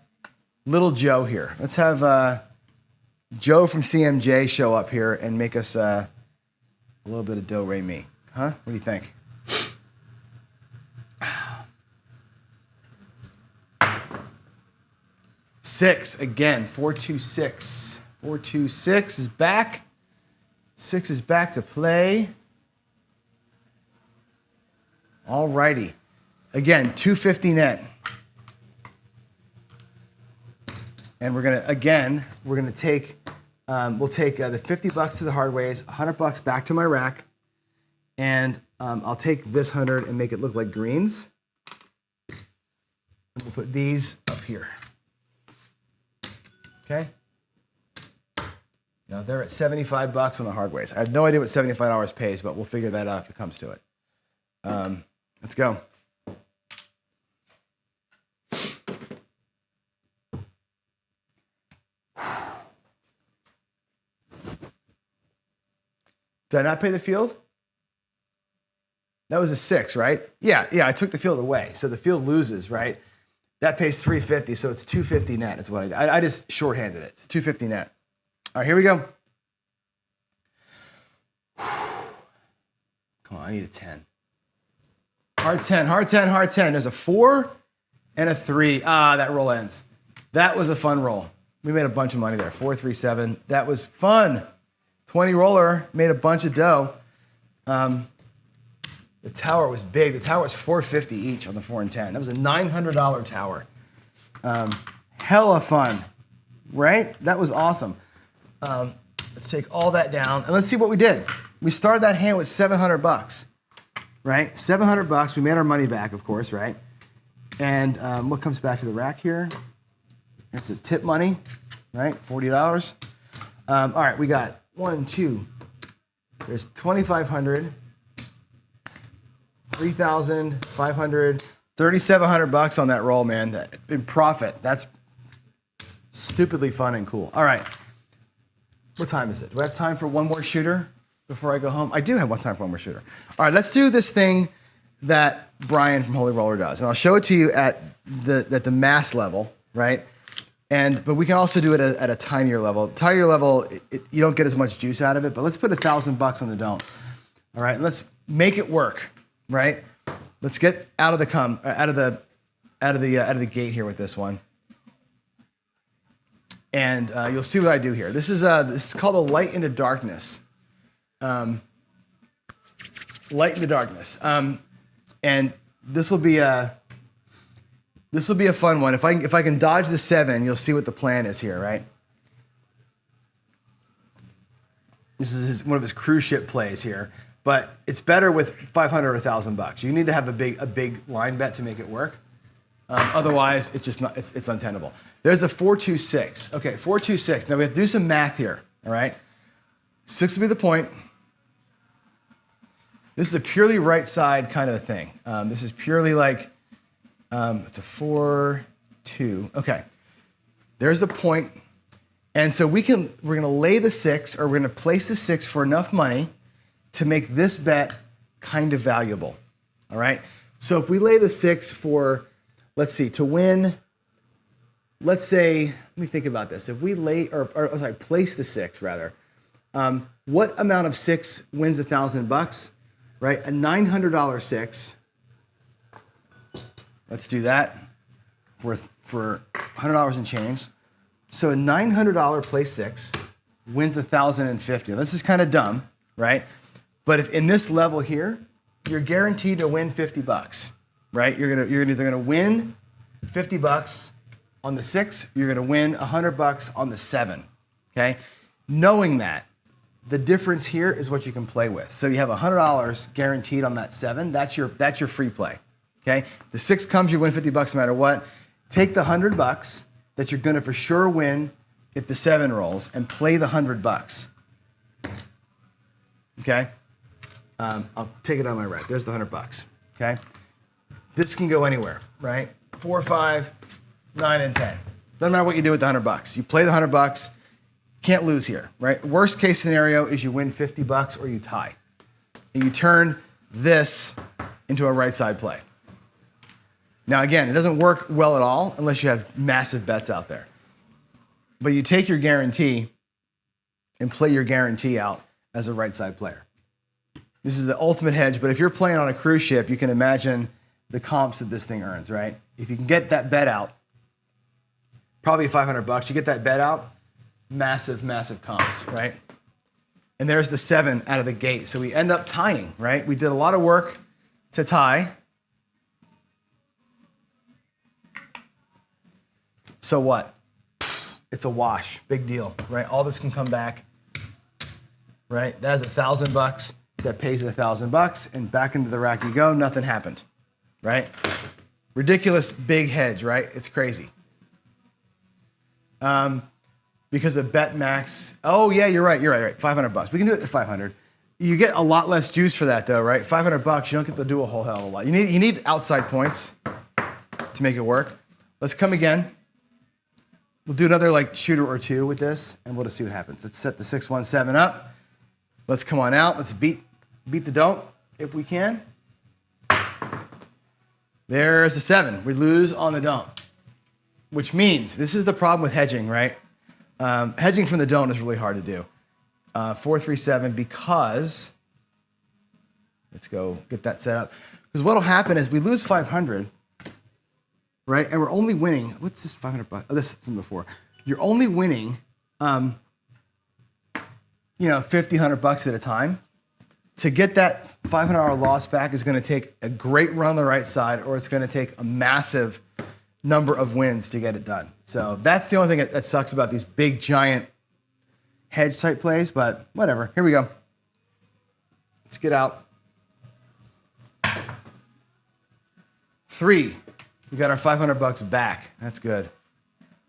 little Joe here. Let's have Joe from CMJ show up here and make us a little bit of do, re, mi. Huh? What do you think? Six again. 426. 426 is back. 6 is back to play. All righty. Again, 250 net. And we're gonna take we'll take the $50 to the hard ways, $100 back to my rack, and I'll take this 100 and make it look like greens. And we'll put these up here. Okay. Now they're at $75 on the hard ways. I have no idea what $75 pays, but we'll figure that out if it comes to it. Let's go. Did I not pay the field? That was a 6, right? Yeah, I took the field away. So the field loses, right? That pays 350, so it's 250 net. That's what I just shorthanded it. It's 250 net. All right, here we go. Come on, I need a 10. Hard 10, hard 10, hard 10. There's a 4 and a 3. Ah, that roll ends. That was a fun roll. We made a bunch of money there. 4, 3, 7. That was fun. 20 roller, made a bunch of dough. The tower was big. The tower was 450 each on the 4 and 10. That was a $900 tower. Hella fun, right? That was awesome. Let's take all that down and let's see what we did. We started that hand with $700, right? $700. We made our money back, of course, right? And what comes back to the rack here? That's the tip money, right? $40. All right, we got 1, 2. There's 2,500. 3,500, 3,700 bucks on that roll, man. In profit. That's stupidly fun and cool. All right. What time is it? Do I have time for one more shooter before I go home? I do have time for one more shooter. All right, let's do this thing that Brian from Holy Roller does. And I'll show it to you at the mass level, right? But we can also do it at a tinier level. Tinier level, you don't get as much juice out of it, but let's put $1,000 on the don't. All right, and let's make it work. Right? Let's get out of the gate here with this one. And you'll see what I do here. This is called a light into darkness. Light into darkness. And this will be a fun one. If I can dodge the 7, you'll see what the plan is here, right? This is one of his cruise ship plays here. But it's better with 500 or $1,000. You need to have a big line bet to make it work. Otherwise, it's just not. It's untenable. There's a 4-2-6. Okay, 4-2-6. Now we have to do some math here. All right, 6 will be the point. This is a purely right side kind of a thing. This is purely like it's a 4-2. Okay, there's the point. And so we're going to lay the 6, or we're going to place the 6 for enough money to make this bet kind of valuable, all right? So if we lay the 6 for, let's see, to win, let's say, let me think about this. If we place the 6 rather, what amount of 6 wins $1,000, right? A $900 6, let's do that, for $100 and change. So a $900 play 6 wins $1,050. This is kind of dumb, right? But if in this level here, you're guaranteed to win $50, right? You're either gonna win $50 on the 6, you're gonna win $100 on the 7. Okay? Knowing that, the difference here is what you can play with. So you have $100 guaranteed on that 7. That's your free play. Okay? The 6 comes, you win $50 no matter what. Take the $100 that you're gonna for sure win if the 7 rolls, and play the $100. Okay? I'll take it on my right. There's the $100. Okay? This can go anywhere, right? 4, 5, 9, and 10. Doesn't matter what you do with the $100. You play the $100. Can't lose here, right? Worst case scenario is you win $50 or you tie, and you turn this into a right side play. Now again, it doesn't work well at all unless you have massive bets out there. But you take your guarantee and play your guarantee out as a right side player. This is the ultimate hedge, but if you're playing on a cruise ship, you can imagine the comps that this thing earns, right? If you can get that bet out, probably $500, you get that bet out, massive, massive comps, right? And there's the 7 out of the gate. So we end up tying, right? We did a lot of work to tie. So what? It's a wash, big deal, right? All this can come back, right? That's $1,000. That pays $1,000, and back into the rack you go. Nothing happened, right? Ridiculous big hedge, right? It's crazy. Because of bet max. Oh yeah, you're right. $500. We can do it at 500. You get a lot less juice for that though, right? $500. You don't get to do a whole hell of a lot. You need outside points to make it work. Let's come again. We'll do another like shooter or two with this, and we'll just see what happens. Let's set the 6-1-7 up. Let's come on out. Let's beat the don't if we can. There's a 7. We lose on the don't, which means this is the problem with hedging, right? Hedging from the don't is really hard to do. 437 because, let's go get that set up. Because what'll happen is we lose 500, right? And we're only winning, what's this 500 bucks? Oh, this is from before. You're only winning, 50, 100 bucks at a time. To get that $500 loss back is going to take a great run on the right side, or it's going to take a massive number of wins to get it done. So that's the only thing that sucks about these big, giant hedge type plays, but whatever. Here we go. Let's get out. 3. We got our 500 bucks back. That's good.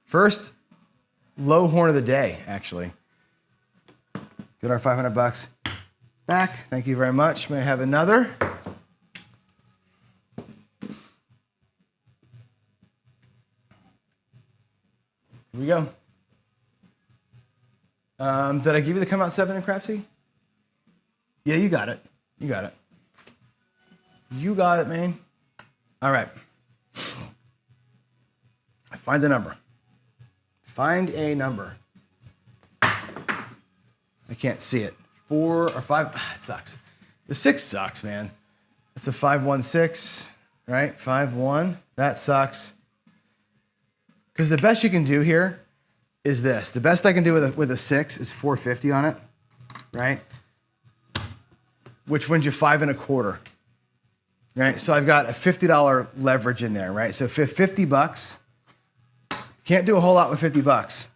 First low horn of the day, actually. Get our 500 bucks back. Thank you very much. May I have another? Here we go. Did I give you the come out 7 in Crapsy? Yeah, you got it. You got it. You got it, man. All right. Find the number. Find a number. I can't see it. 4 or 5. It sucks. The 6 sucks, man. It's a 516, right? 5-1. That sucks. Because the best you can do here is this. The best I can do with a 6 is 450 on it, right? Which wins you 5 1/4, right? So I've got a $50 leverage in there, right? So 50 bucks. Can't do a whole lot with 50 bucks.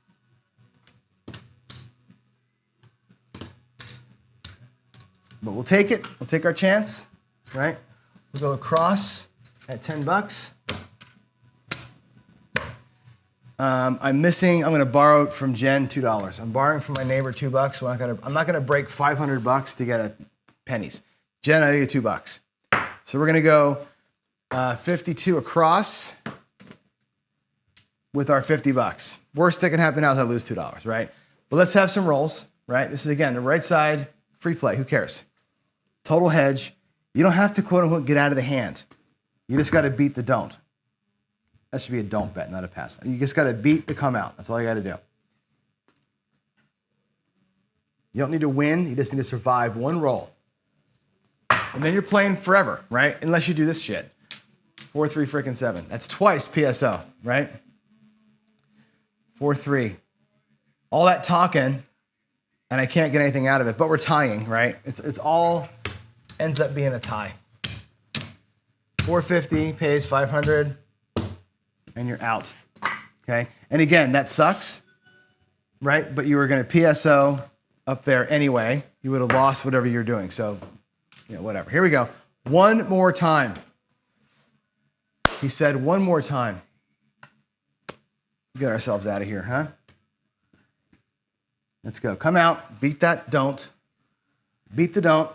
But we'll take it. We'll take our chance, right? We'll go across at 10 bucks. I'm going to borrow from Jen $2. I'm borrowing from my neighbor $2. So I'm not gonna break 500 bucks to get pennies. Jen, I owe you $2. So we're gonna go 52 across with our 50 bucks. Worst that can happen now is I lose $2, right? But let's have some rolls, right? This is again the right side, free play. Who cares? Total hedge. You don't have to quote unquote get out of the hand. You just got to beat the don't. That should be a don't bet, not a pass. You just got to beat the come out. That's all you got to do. You don't need to win. You just need to survive one roll. And then you're playing forever, right? Unless you do this shit. 4, 3, freaking 7. That's twice PSO, right? 4, 3. All that talking, and I can't get anything out of it, but we're tying, right? It's all ends up being a tie. 450 pays 500, and you're out, okay? And again, that sucks, right? But you were gonna PSO up there anyway. You would have lost whatever you're doing, so, whatever. Here we go. One more time. He said one more time. Get ourselves out of here, huh? Let's go. Come out. Beat that don't. Beat the don't.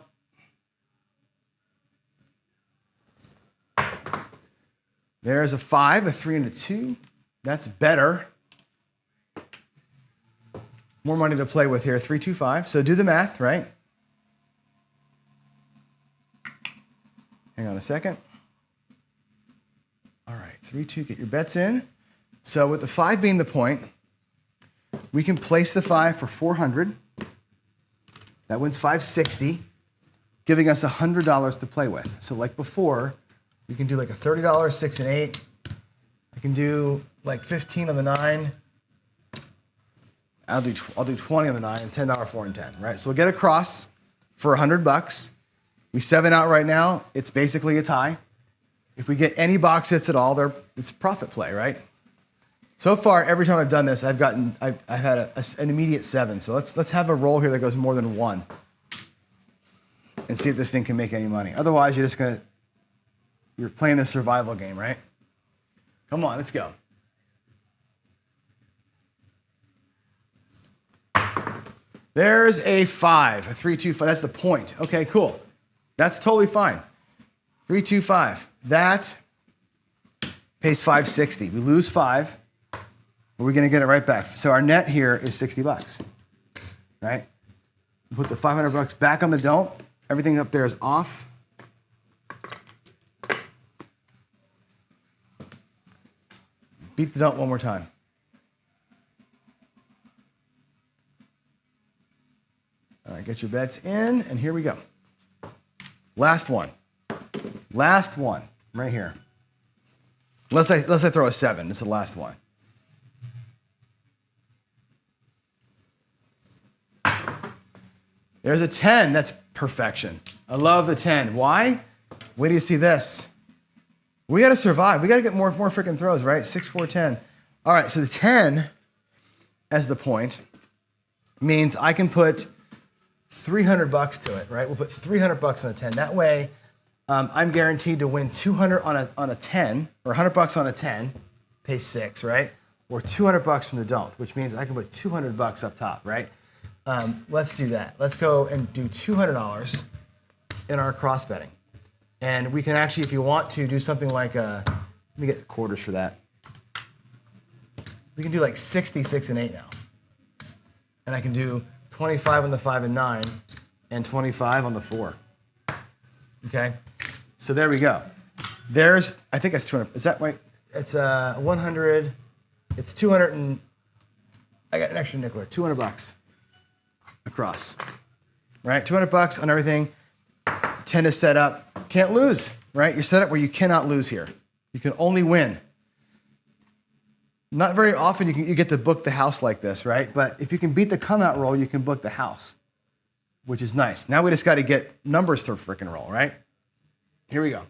There's a 5, a 3, and a 2. That's better. More money to play with here. 3, 2, 5. So do the math, right? Hang on a second. All right. 3, 2. Get your bets in. So with the 5 being the point, we can place the 5 for 400. That wins 560, giving us $100 to play with. So like before, we can do like a $30, 6 and 8. I can do like 15 on the 9. I'll do 20 on the 9 and $10, 4 and 10, right? So we'll get across for $100. We 7 out right now. It's basically a tie. If we get any box hits at all, it's profit play, right? So far, every time I've done this, I've had an immediate 7. So let's have a roll here that goes more than 1, and see if this thing can make any money. Otherwise, you're playing the survival game, right? Come on, let's go. There's a 5, a 3, 2, 5. That's the point. Okay, cool. That's totally fine. 3, 2, 5. That pays 560. We lose 5. But we're going to get it right back. So our net here is $60, right? Put the 500 bucks back on the don't. Everything up there is off. Beat the don't one more time. All right, get your bets in, and here we go. Last one. Last one, right here. Unless I throw a 7, this is the last one. There's a 10, that's perfection. I love the 10. Why? Wait till you see this. We gotta survive. We gotta get more freaking throws, right? 6, 4, 10. All right, so the 10 as the point means I can put 300 bucks to it, right? We'll put 300 bucks on the 10. That way, I'm guaranteed to win 200 on a 10, or 100 bucks on a 10, pay 6, right? Or 200 bucks from the don't, which means I can put 200 bucks up top, right? Let's do that. Let's go and do $200 in our cross betting. And we can actually, if you want to, do something like, let me get quarters for that. We can do like 66 and 8 now. And I can do 25 on the 5 and 9 and 25 on the 4. Okay? So there we go. There's, I think that's 200. Is that right? It's 100. It's 200 and, I got an extra nickel, 200 bucks across. Right? 200 bucks on everything. 10 is set up. Can't lose, right? You're set up where you cannot lose here. You can only win. Not very often you get to book the house like this, right? But if you can beat the come out roll, you can book the house, which is nice. Now we just got to get numbers to frickin' roll, right? Here we go.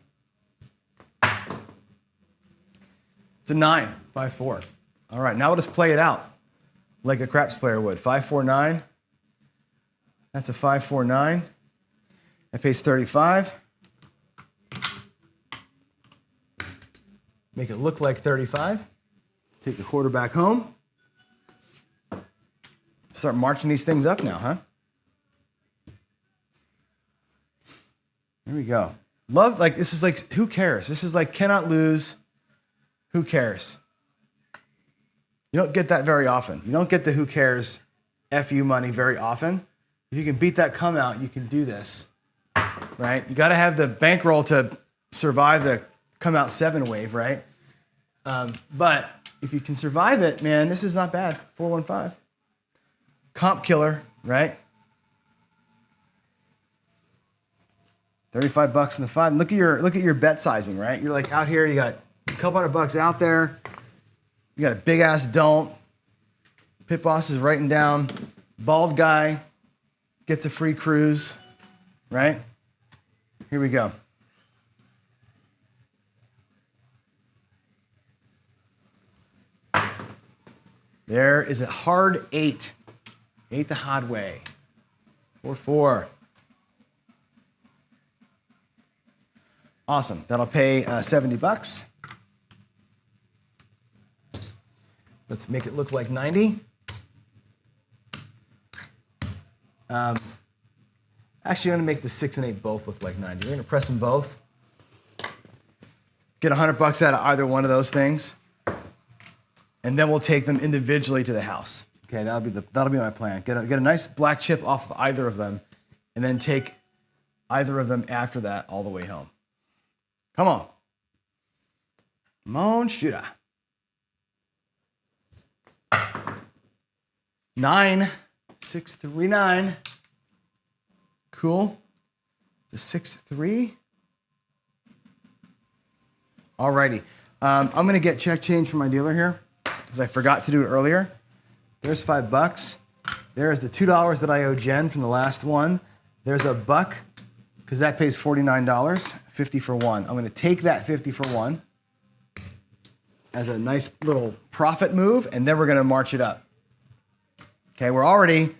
It's a 9, 5, 4. All right, now we'll just play it out like a craps player would. 5, 4, 9. That's a 5, 4, 9. That pays 35. Make it look like 35. Take the quarter back home. Start marching these things up now, huh? Here we go. Love, like, this is like, who cares? This is like, cannot lose. Who cares? You don't get that very often. You don't get the who cares FU money very often. If you can beat that come out, you can do this, right? You got to have the bankroll to survive the come out 7 wave, right? But if you can survive it, man, this is not bad. 415. Comp killer, right? 35 bucks in the 5. Look at your bet sizing, right? You're like out here, you got a couple $100 out there. You got a big ass don't. Pit boss is writing down. Bald guy gets a free cruise, right? Here we go. There is a hard 8. 8 the hard way. 4, 4. Awesome. That'll pay 70 bucks. Let's make it look like 90. Actually, I'm going to make the 6 and 8 both look like 90. We're going to press them both. Get 100 bucks out of either one of those things. And then we'll take them individually to the house. Okay, that'll be my plan. Get a nice black chip off of either of them, and then take either of them after that all the way home. Come on. Come on, shooter. 9, 6, 3, 9. Cool. The 6, 3. Alrighty. I'm gonna get check change from my dealer here because I forgot to do it earlier. There's $5. There's the $2 that I owe Jen from the last one. There's a buck because that pays $49. 50 for 1. I'm gonna take that 50 for 1 as a nice little profit move, and then we're gonna march it up. Okay, we're already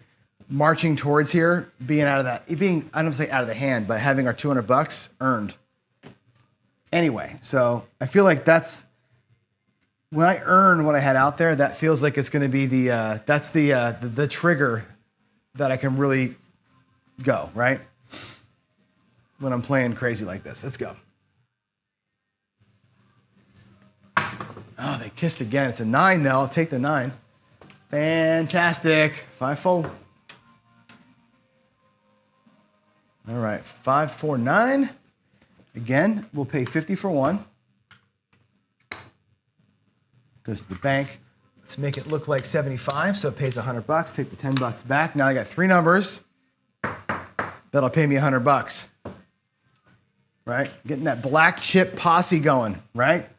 marching towards here, being out of that, I don't say out of the hand, but having our 200 bucks earned. Anyway, so I feel like that's, when I earn what I had out there, that feels like it's gonna be the trigger that I can really go, right? When I'm playing crazy like this. Let's go. Oh, they kissed again. It's a 9 though. I'll take the 9. Fantastic. 5, 4. All right, 549. Again, we'll pay 50 for one. Goes to the bank. Let's make it look like 75, so it pays $100. Take the $10 back. Now I got three numbers that'll pay me $100. Right? Getting that black chip posse going, right?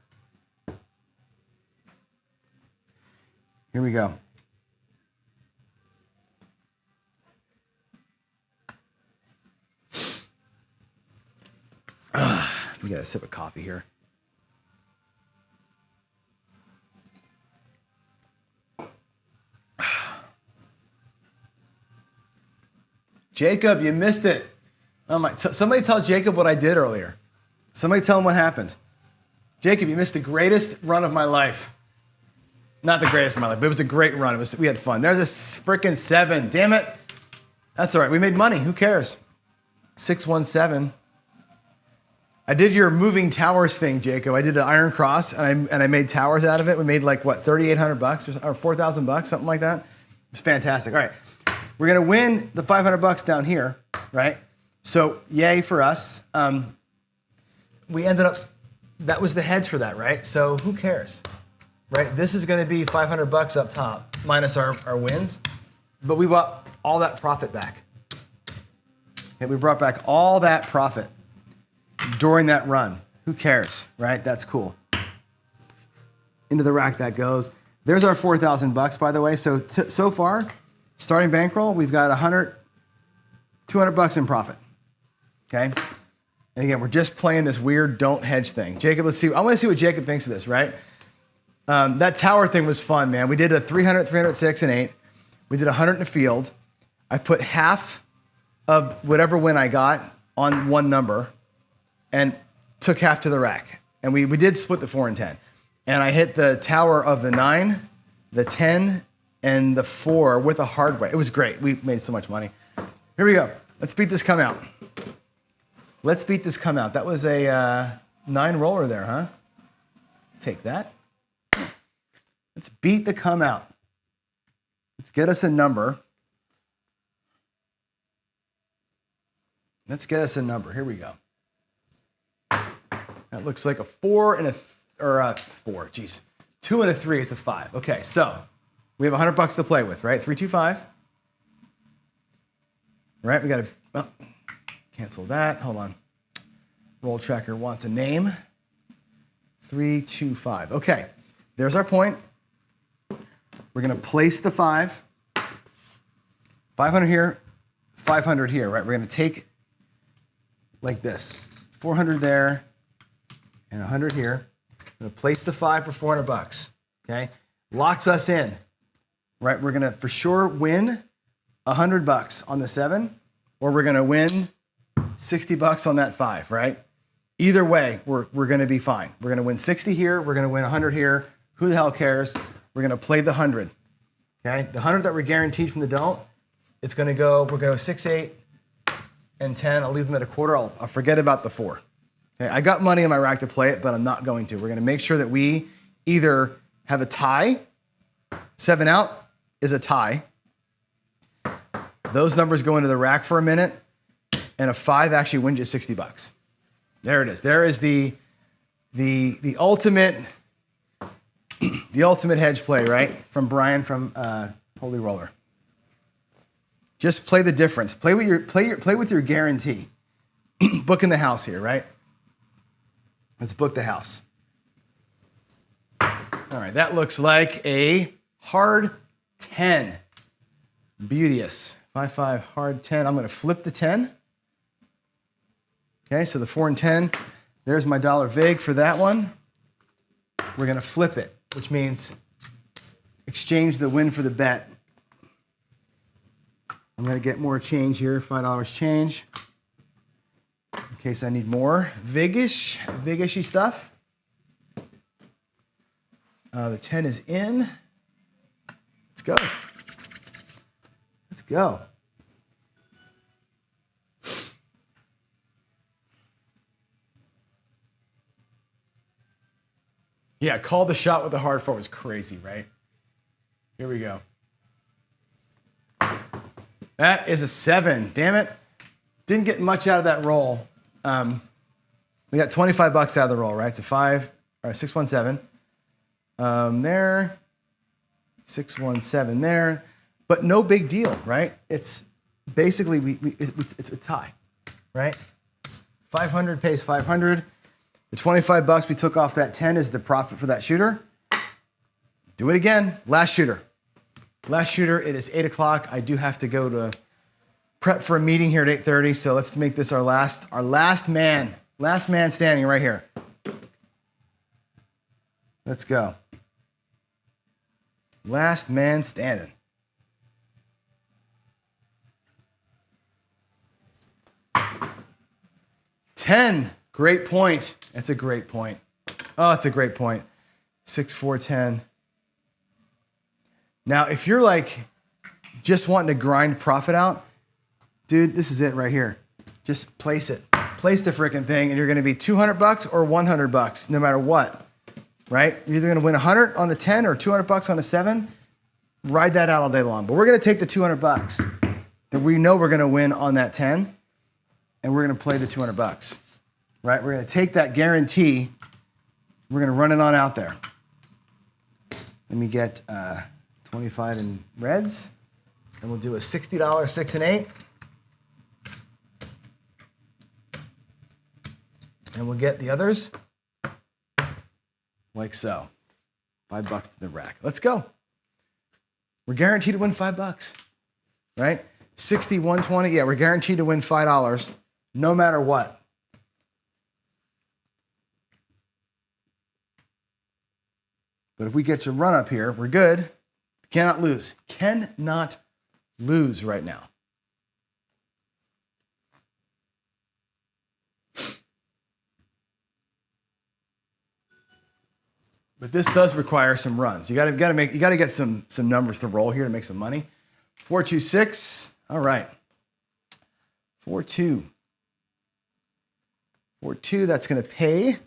Here we go. We got a sip of coffee here. Jacob, you missed it. Oh my! Somebody tell Jacob what I did earlier. Somebody tell him what happened. Jacob, you missed the greatest run of my life. Not the greatest of my life, but it was a great run. We had fun. There's a freaking 7. Damn it. That's all right. We made money. Who cares? 617. I did your moving towers thing, Jacob. I did the iron cross, and I made towers out of it. We made like, what, $3,800 or $4,000, something like that. It was fantastic. All right. We're going to win the $500 down here, right? So yay for us. We ended up, that was the hedge for that, right? So who cares, right? This is going to be $500 up top minus our wins, but we brought all that profit back. Okay, we brought back all that profit during that run. Who cares, right? That's cool. Into the rack that goes. There's our $4,000, by the way. So far, starting bankroll, we've got $200 in profit. Okay. And again, we're just playing this weird don't hedge thing. Jacob, let's see. I want to see what Jacob thinks of this, right? That tower thing was fun, man. We did a 300, 306, and 8. We did 100 in the field. I put half of whatever win I got on one number and took half to the rack. And we did split the 4 and 10. And I hit the tower of the 9, the 10, and the 4 with a hard way. It was great. We made so much money. Here we go. Let's beat this come out. Let's beat this come out. That was a 9 roller there, huh? Take that. Let's beat the come out. Let's get us a number. Let's get us a number. Here we go. That looks like a 4 and a 4. Geez, 2 and a 3. It's a 5. Okay, so we have $100 to play with, right? 325. Right, we got to cancel that. Hold on. Roll tracker wants a name. 325. Okay, there's our point. We're going to place the 5. 500 here, 500 here, right? We're going to take like this. 400 there and 100 here. I'm going to place the 5 for $400. Okay, locks us in, right? We're going to for sure win $100 on the 7, or we're going to win $60 on that 5, right? Either way, we're going to be fine. We're going to win 60 here. We're going to win 100 here. Who the hell cares? We're going to play the 100. Okay, the 100 that we're guaranteed from the don't. It's going to go. We'll go 6, 8, and 10. I'll leave them at a quarter. I'll forget about the 4. Okay, I got money in my rack to play it, but I'm not going to. We're going to make sure that we either have a tie. 7 out is a tie. Those numbers go into the rack for a minute, and a 5 actually wins you $60. There it is. There is the ultimate the ultimate hedge play, right? From Brian from Holy Roller. Just play the difference. Play with your guarantee. Booking the house here, right? Let's book the house. All right, that looks like a hard 10. Beauteous. 5-5 hard 10. I'm going to flip the 10. Okay, so the 4 and 10. There's my dollar vig for that one. We're going to flip it, which means exchange the win for the bet. I'm going to get more change here, $5 change, in case I need more vig-ishy stuff. The 10 is in. Let's go. Let's go. Yeah, call the shot with the hard 4 was crazy, right? Here we go. That is a 7. Damn it. Didn't get much out of that roll. We got 25 bucks out of the roll, right? So 617. There, 617 there, but no big deal, right? It's basically it's a tie, right? 500 pays 500. The 25 bucks we took off that 10 is the profit for that shooter. Do it again. Last shooter. Last shooter. It is 8 o'clock. I do have to go to prep for a meeting here at 8:30. So let's make this our last man. Last man standing right here. Let's go. Last man standing. $10. Great point. That's a great point. Oh, it's a great point. 6, 4, 10. Now, if you're like just wanting to grind profit out, dude, this is it right here. Just place it. Place the freaking thing, and you're going to be 200 bucks or 100 bucks, no matter what. Right? You're either going to win 100 on the 10 or 200 bucks on the 7. Ride that out all day long. But we're going to take the 200 bucks that we know we're going to win on that 10, and we're going to play the 200 bucks. Right? We're going to take that guarantee. We're going to run it on out there. Let me get 25 in reds, and we'll do a $60 6 and 8. And we'll get the others like so. $5 to the rack. Let's go. We're guaranteed to win $5, right? 60, 120. Yeah, we're guaranteed to win $5 no matter what. But if we get to run up here, we're good. Cannot lose. Cannot lose right now. But this does require some runs. You got to get some numbers to roll here to make some money. 426. All right. 42. 42. That's going to pay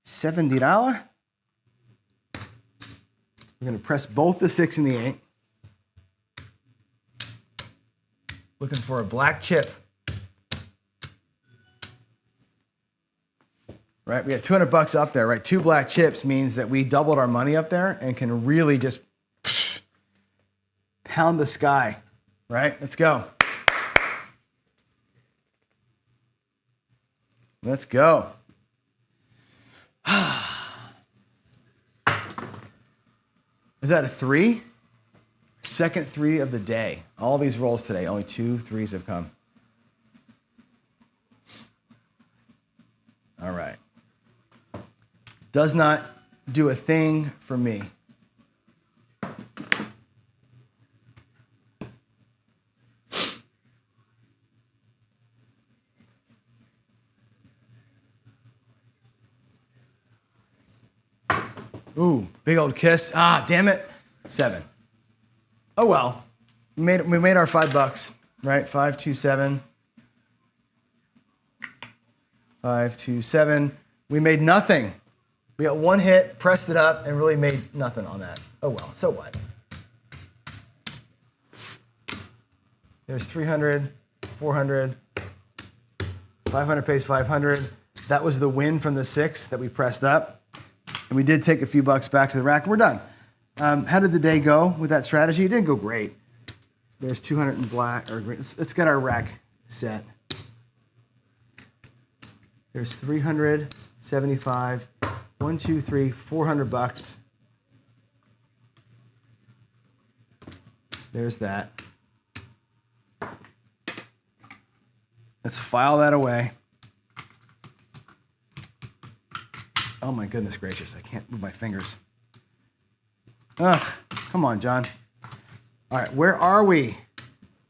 $70. We're going to press both the 6 and the 8. Looking for a black chip. Right, we got 200 bucks up there, right? 2 black chips means that we doubled our money up there and can really just pound the sky, right? Let's go. Let's go. Is that a 3? Second 3 of the day. All these rolls today, only 2 3s have come. All right. Does not do a thing for me. Ooh, big old kiss. Ah, damn it. 7. Oh well. We made our $5, right? 5, 2, 7. 5, 2, 7. We made nothing. We got 1 hit, pressed it up, and really made nothing on that. Oh well, so what? There's 300, 400, 500 pays 500. That was the win from the 6 that we pressed up. And we did take a few bucks back to the rack. We're done. How did the day go with that strategy? It didn't go great. There's 200 in black. Or let's get our rack set. There's 375. 1, 2, 3, 400 bucks. There's that. Let's file that away. Oh my goodness gracious, I can't move my fingers. Ugh, come on, John. All right, where are we?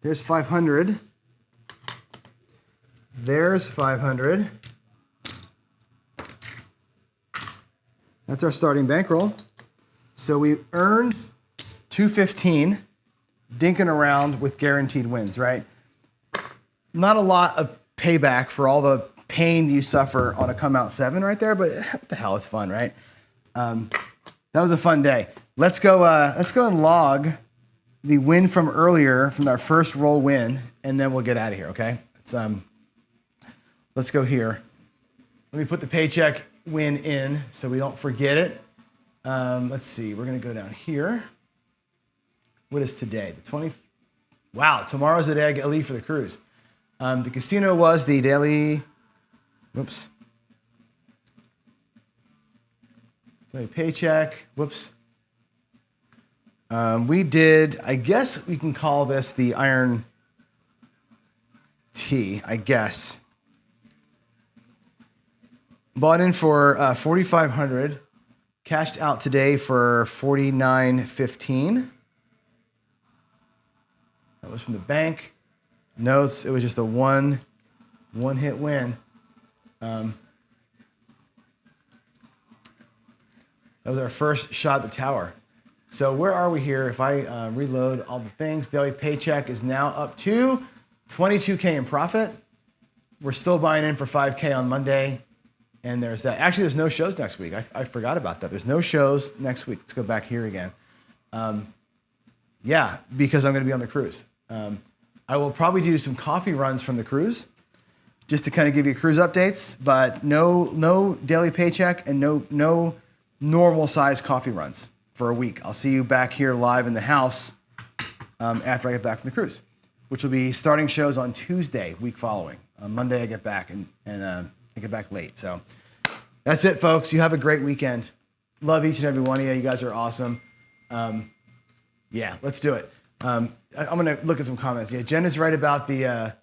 There's 500. There's 500. That's our starting bankroll. So we earned 215, dinking around with guaranteed wins, right? Not a lot of payback for all the pain you suffer on a come out 7 right there, but what the hell, it's fun, right? That was a fun day. Let's go and log the win from earlier, from our first roll win, and then we'll get out of here, okay? Let's go here. Let me put the paycheck win in so we don't forget it. Let's see. We're going to go down here. What is today? The 20th. Wow, tomorrow's the day I get leave for the cruise. The casino was the daily. Whoops. Daily paycheck. Whoops. We did, I guess we can call this the iron T, I guess. Bought in for 4,500, cashed out today for 49.15. That was from the bank. Notes, it was just a one hit win. That was our first shot at the tower. So where are we here? If I reload all the things, daily paycheck is now up to 22K in profit. We're still buying in for 5K on Monday. And there's that. Actually, there's no shows next week. I forgot about that. There's no shows next week. Let's go back here again. Yeah, because I'm going to be on the cruise. I will probably do some coffee runs from the cruise just to kind of give you cruise updates, but no daily paycheck and no normal size coffee runs for a week. I'll see you back here live in the house after I get back from the cruise, which will be starting shows on Tuesday, week following. On Monday, I get back and I get back late. So that's it, folks. You have a great weekend. Love each and every one of you. You guys are awesome. Yeah, let's do it. I'm going to look at some comments. Yeah, Jen is right about the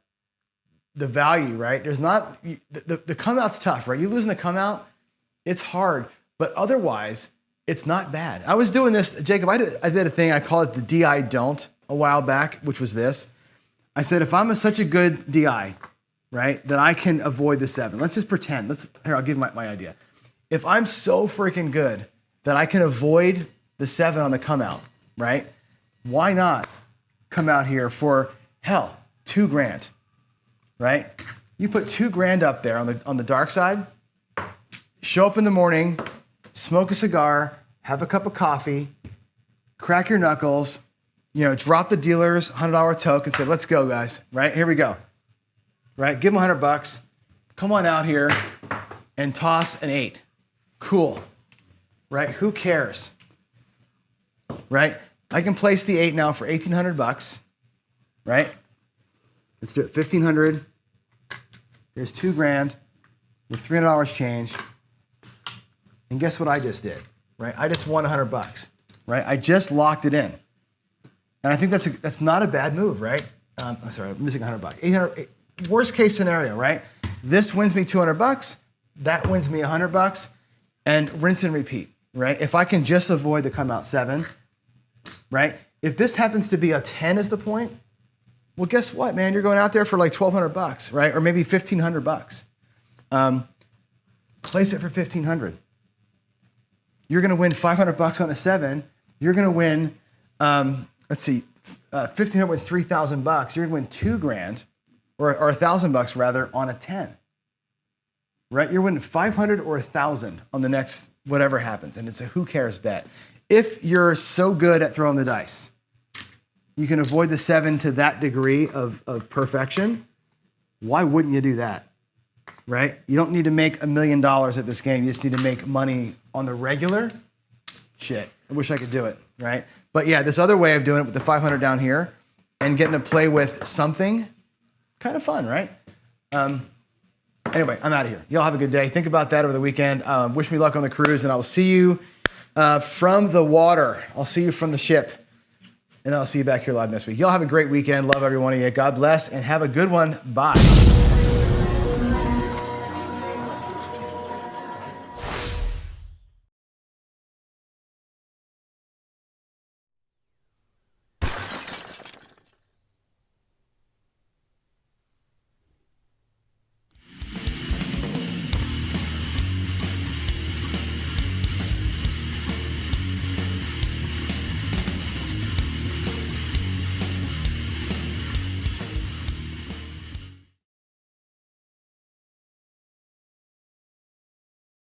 value, right? There's not, the come out's tough, right? You losing the come out, it's hard, but otherwise, it's not bad. I was doing this, Jacob, I did a thing, I call it the DI don't a while back, which was this. I said, if I'm such a good DI, right, that I can avoid the 7. Let's just pretend. Here, I'll give you my idea. If I'm so freaking good that I can avoid the 7 on the come out, right? Why not come out here for, hell, $2,000, right? You put $2,000 up there on the dark side, show up in the morning, smoke a cigar, have a cup of coffee, crack your knuckles, drop the dealer's $100 toke and say, let's go, guys, right? Here we go. Right? Give them $100. Come on out here and toss an 8. Cool. Right? Who cares? Right? I can place the 8 now for $1,800. Right? Let's do it. $1,500. There's $2,000 with $300 change. And guess what I just did? Right? I just won $100. Right? I just locked it in. And I think that's not a bad move, right? Sorry, I'm missing $100. 800. Worst case scenario, right? This wins me $200, that wins me $100, and rinse and repeat, right? If I can just avoid the come out 7, right? If this happens to be a 10 as the point, well, guess what, man? You're going out there for like $1,200, right? Or maybe $1,500. Place it for $1,500. You're going to win $500 on a 7. You're going to win, let's see, $1,500 with $3,000. You're going to win $2,000. Or $1,000 rather on a 10, right? You're winning 500 or 1,000 on the next whatever happens, and it's a who cares bet. If you're so good at throwing the dice, you can avoid the 7 to that degree of perfection. Why wouldn't you do that, right? You don't need to make $1 million at this game. You just need to make money on the regular. Shit, I wish I could do it, right? But yeah, this other way of doing it with the 500 down here and getting to play with something. Kind of fun, right? Anyway, I'm out of here. Y'all have a good day. Think about that over the weekend. Wish me luck on the cruise, and I will see you from the water. I'll see you from the ship, and I'll see you back here live next week. Y'all have a great weekend. Love every one of you. God bless, and have a good one. Bye.